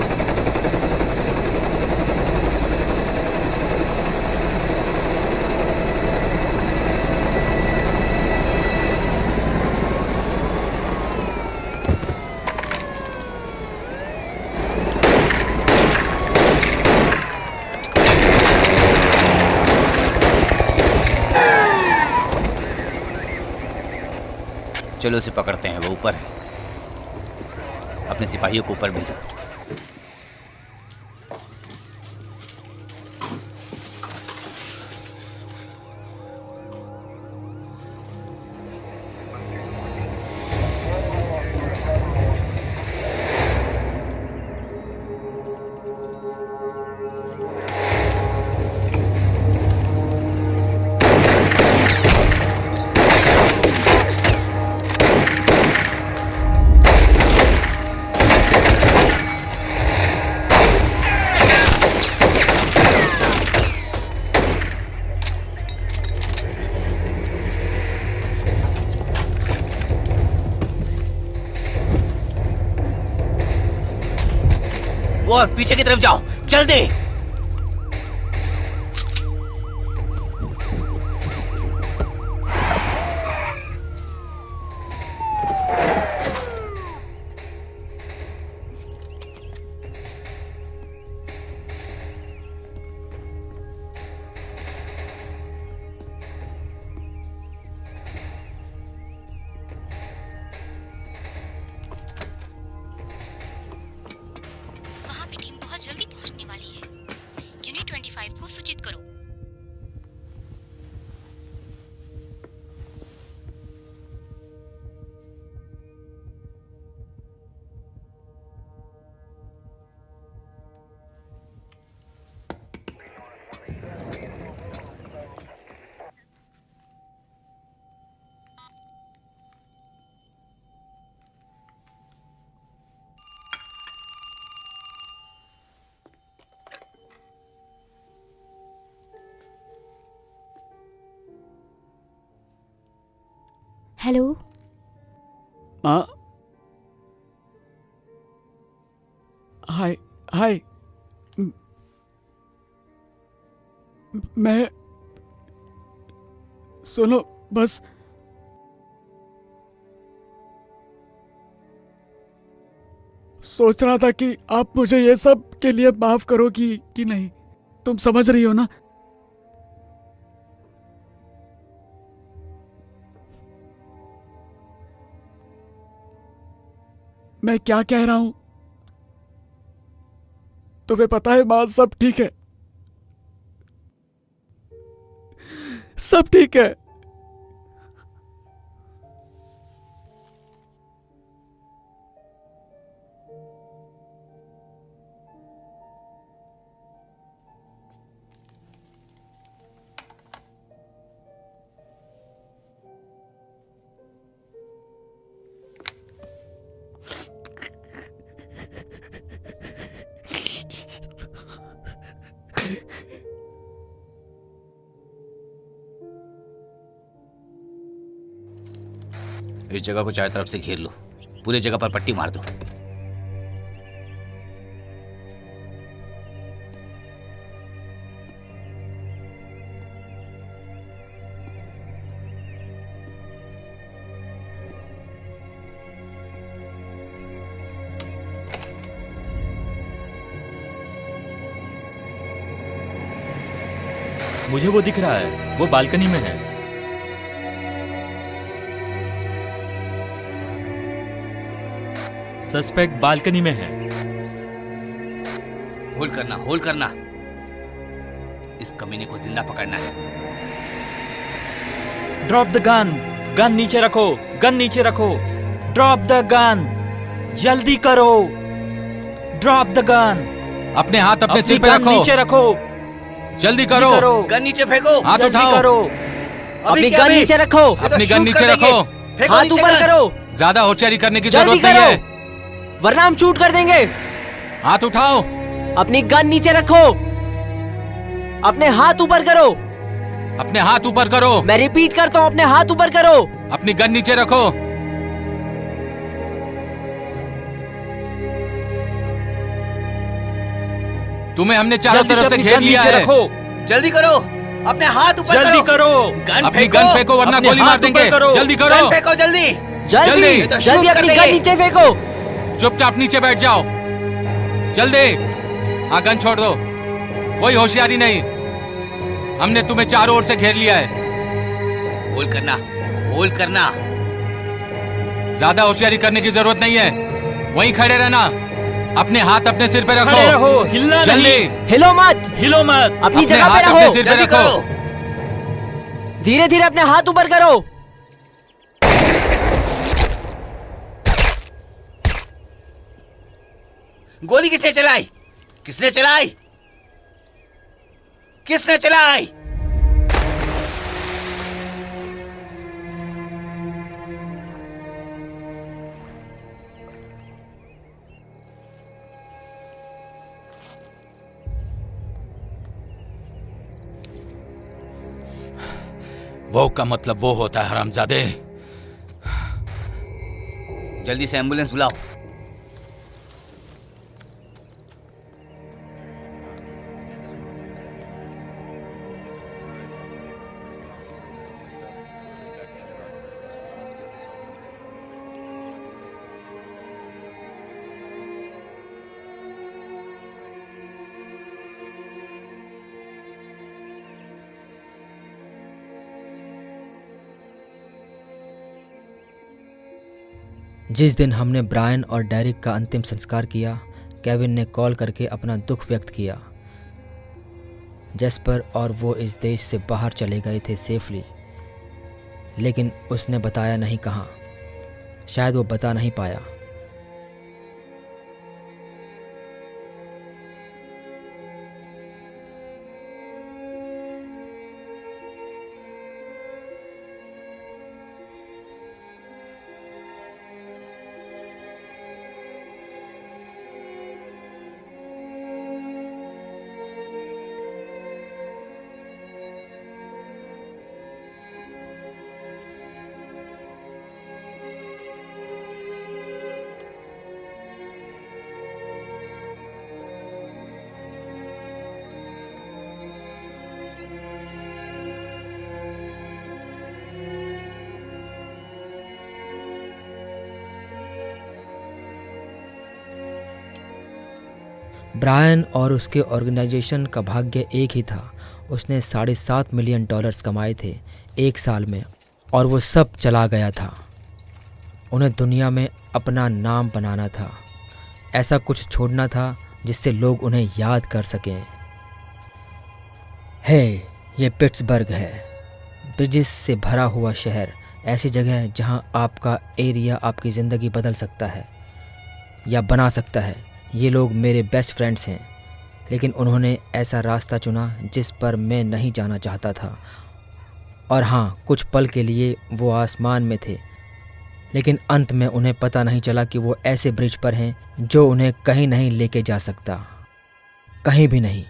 चलो उसे पकड़ते हैं, वो ऊपर है। अपने सिपाहियों को ऊपर भेजो। वो पीछे की तरफ जाओ, जल्दी। जल्दी पहुंचने वाली है। यूनिट 25 को सूचित करो। हेलो। हाय हाय। मैं सुनो बस। सोच रहा था कि आप मुझे ये सब के लिए माफ करोगी कि नहीं। तुम समझ रही हो ना। मैं क्या कह रहा हूं तुम्हें पता है मां? सब ठीक है, सब ठीक है। इस जगह को चारों तरफ से घेर लो, पूरी जगह पर पट्टी मार दो। मुझे वो दिख रहा है, वो बालकनी में है। सस्पेक्ट बालकनी में है। होल्ड करना, होल्ड करना। इस कमीने को जिंदा पकड़ना है। Drop the gun. गन नीचे रखो, गन नीचे रखो। ड्रॉप द गन, जल्दी करो। Drop the gun. अपने हाथ अपने सिर पे गन रखो। नीचे रखो, जल्दी करो। गन नीचे फेंको। हाथ जल्दी उठाओ। करो। अपनी गन नीचे रखो, अपनी गन नीचे रखो। हाथ ऊपर करो, ज्यादा होशियारी करने की जल्दी जरूरत नहीं है। करो वरना हम शूट कर देंगे। हाथ उठाओ। अपनी गन नीचे रखो, अपने हाथ ऊपर करो। अपने हाथ ऊपर करो। मैं रिपीट करता हूँ, अपने हाथ ऊपर करो। अपनी गन नीचे रखो। तुम्हें हमने चारों जल्दी तरफ से अपनी घेर गन लिया नीचे है। रखो। जल्दी करो, अपने हाथ ऊपर जल्दी करो। गन अपनी फेंको। गन फेंको वरना अपने गोली मार हाथ ऊपर देंगे। करो। जल्दी करो। गन फेंको जल्दी। जल्दी जल्दी। तो जल्दी shoot अपनी कर गन देंगे। नीचे फेंको। चुपचाप नीचे बैठ जाओ। जल्दी। हाँ, गन छोड़ दो। कोई होशियारी नहीं। हमने तुम्हें चारों ओर से घेर लिया है। होल्ड करना, होल्ड करना। ज्यादा होशियारी करने की जरूरत नहीं है। वहीं खड़े रहना। अपने हाथ अपने सिर पे खड़े रखो। रहो, हिलना जल्दी। नहीं। हिलो मत, हिलो मत। अपनी अपने जगह पे हाथ अपने रहो। सिर पे जल्दी रखो। करो। धीरे धीरे अपने हाथ ऊपर करो। गोली किसने चलाई? किसने चलाई? किसने चलाई? वो का मतलब वो होता है हरामजादे। जल्दी से एम्बुलेंस बुलाओ। जिस दिन हमने ब्रायन और डेरिक का अंतिम संस्कार किया, केविन ने कॉल करके अपना दुख व्यक्त किया। जेस्पर और वो इस देश से बाहर चले गए थे सेफली, लेकिन उसने बताया नहीं कहाँ। शायद वो बता नहीं पाया। ब्रायन और उसके ऑर्गेनाइजेशन का भाग्य एक ही था। उसने $7.5 मिलियन कमाए थे एक साल में, और वो सब चला गया था। उन्हें दुनिया में अपना नाम बनाना था, ऐसा कुछ छोड़ना था जिससे लोग उन्हें याद कर सकें। हे, ये पिट्सबर्ग है, ब्रिजेस से भरा हुआ शहर, ऐसी जगह जहां आपका एरिया आपकी ज़िंदगी बदल सकता है या बना सकता है। ये लोग मेरे बेस्ट फ्रेंड्स हैं, लेकिन उन्होंने ऐसा रास्ता चुना जिस पर मैं नहीं जाना चाहता था। और हाँ, कुछ पल के लिए वो आसमान में थे, लेकिन अंत में उन्हें पता नहीं चला कि वो ऐसे ब्रिज पर हैं जो उन्हें कहीं नहीं लेके जा सकता, कहीं भी नहीं।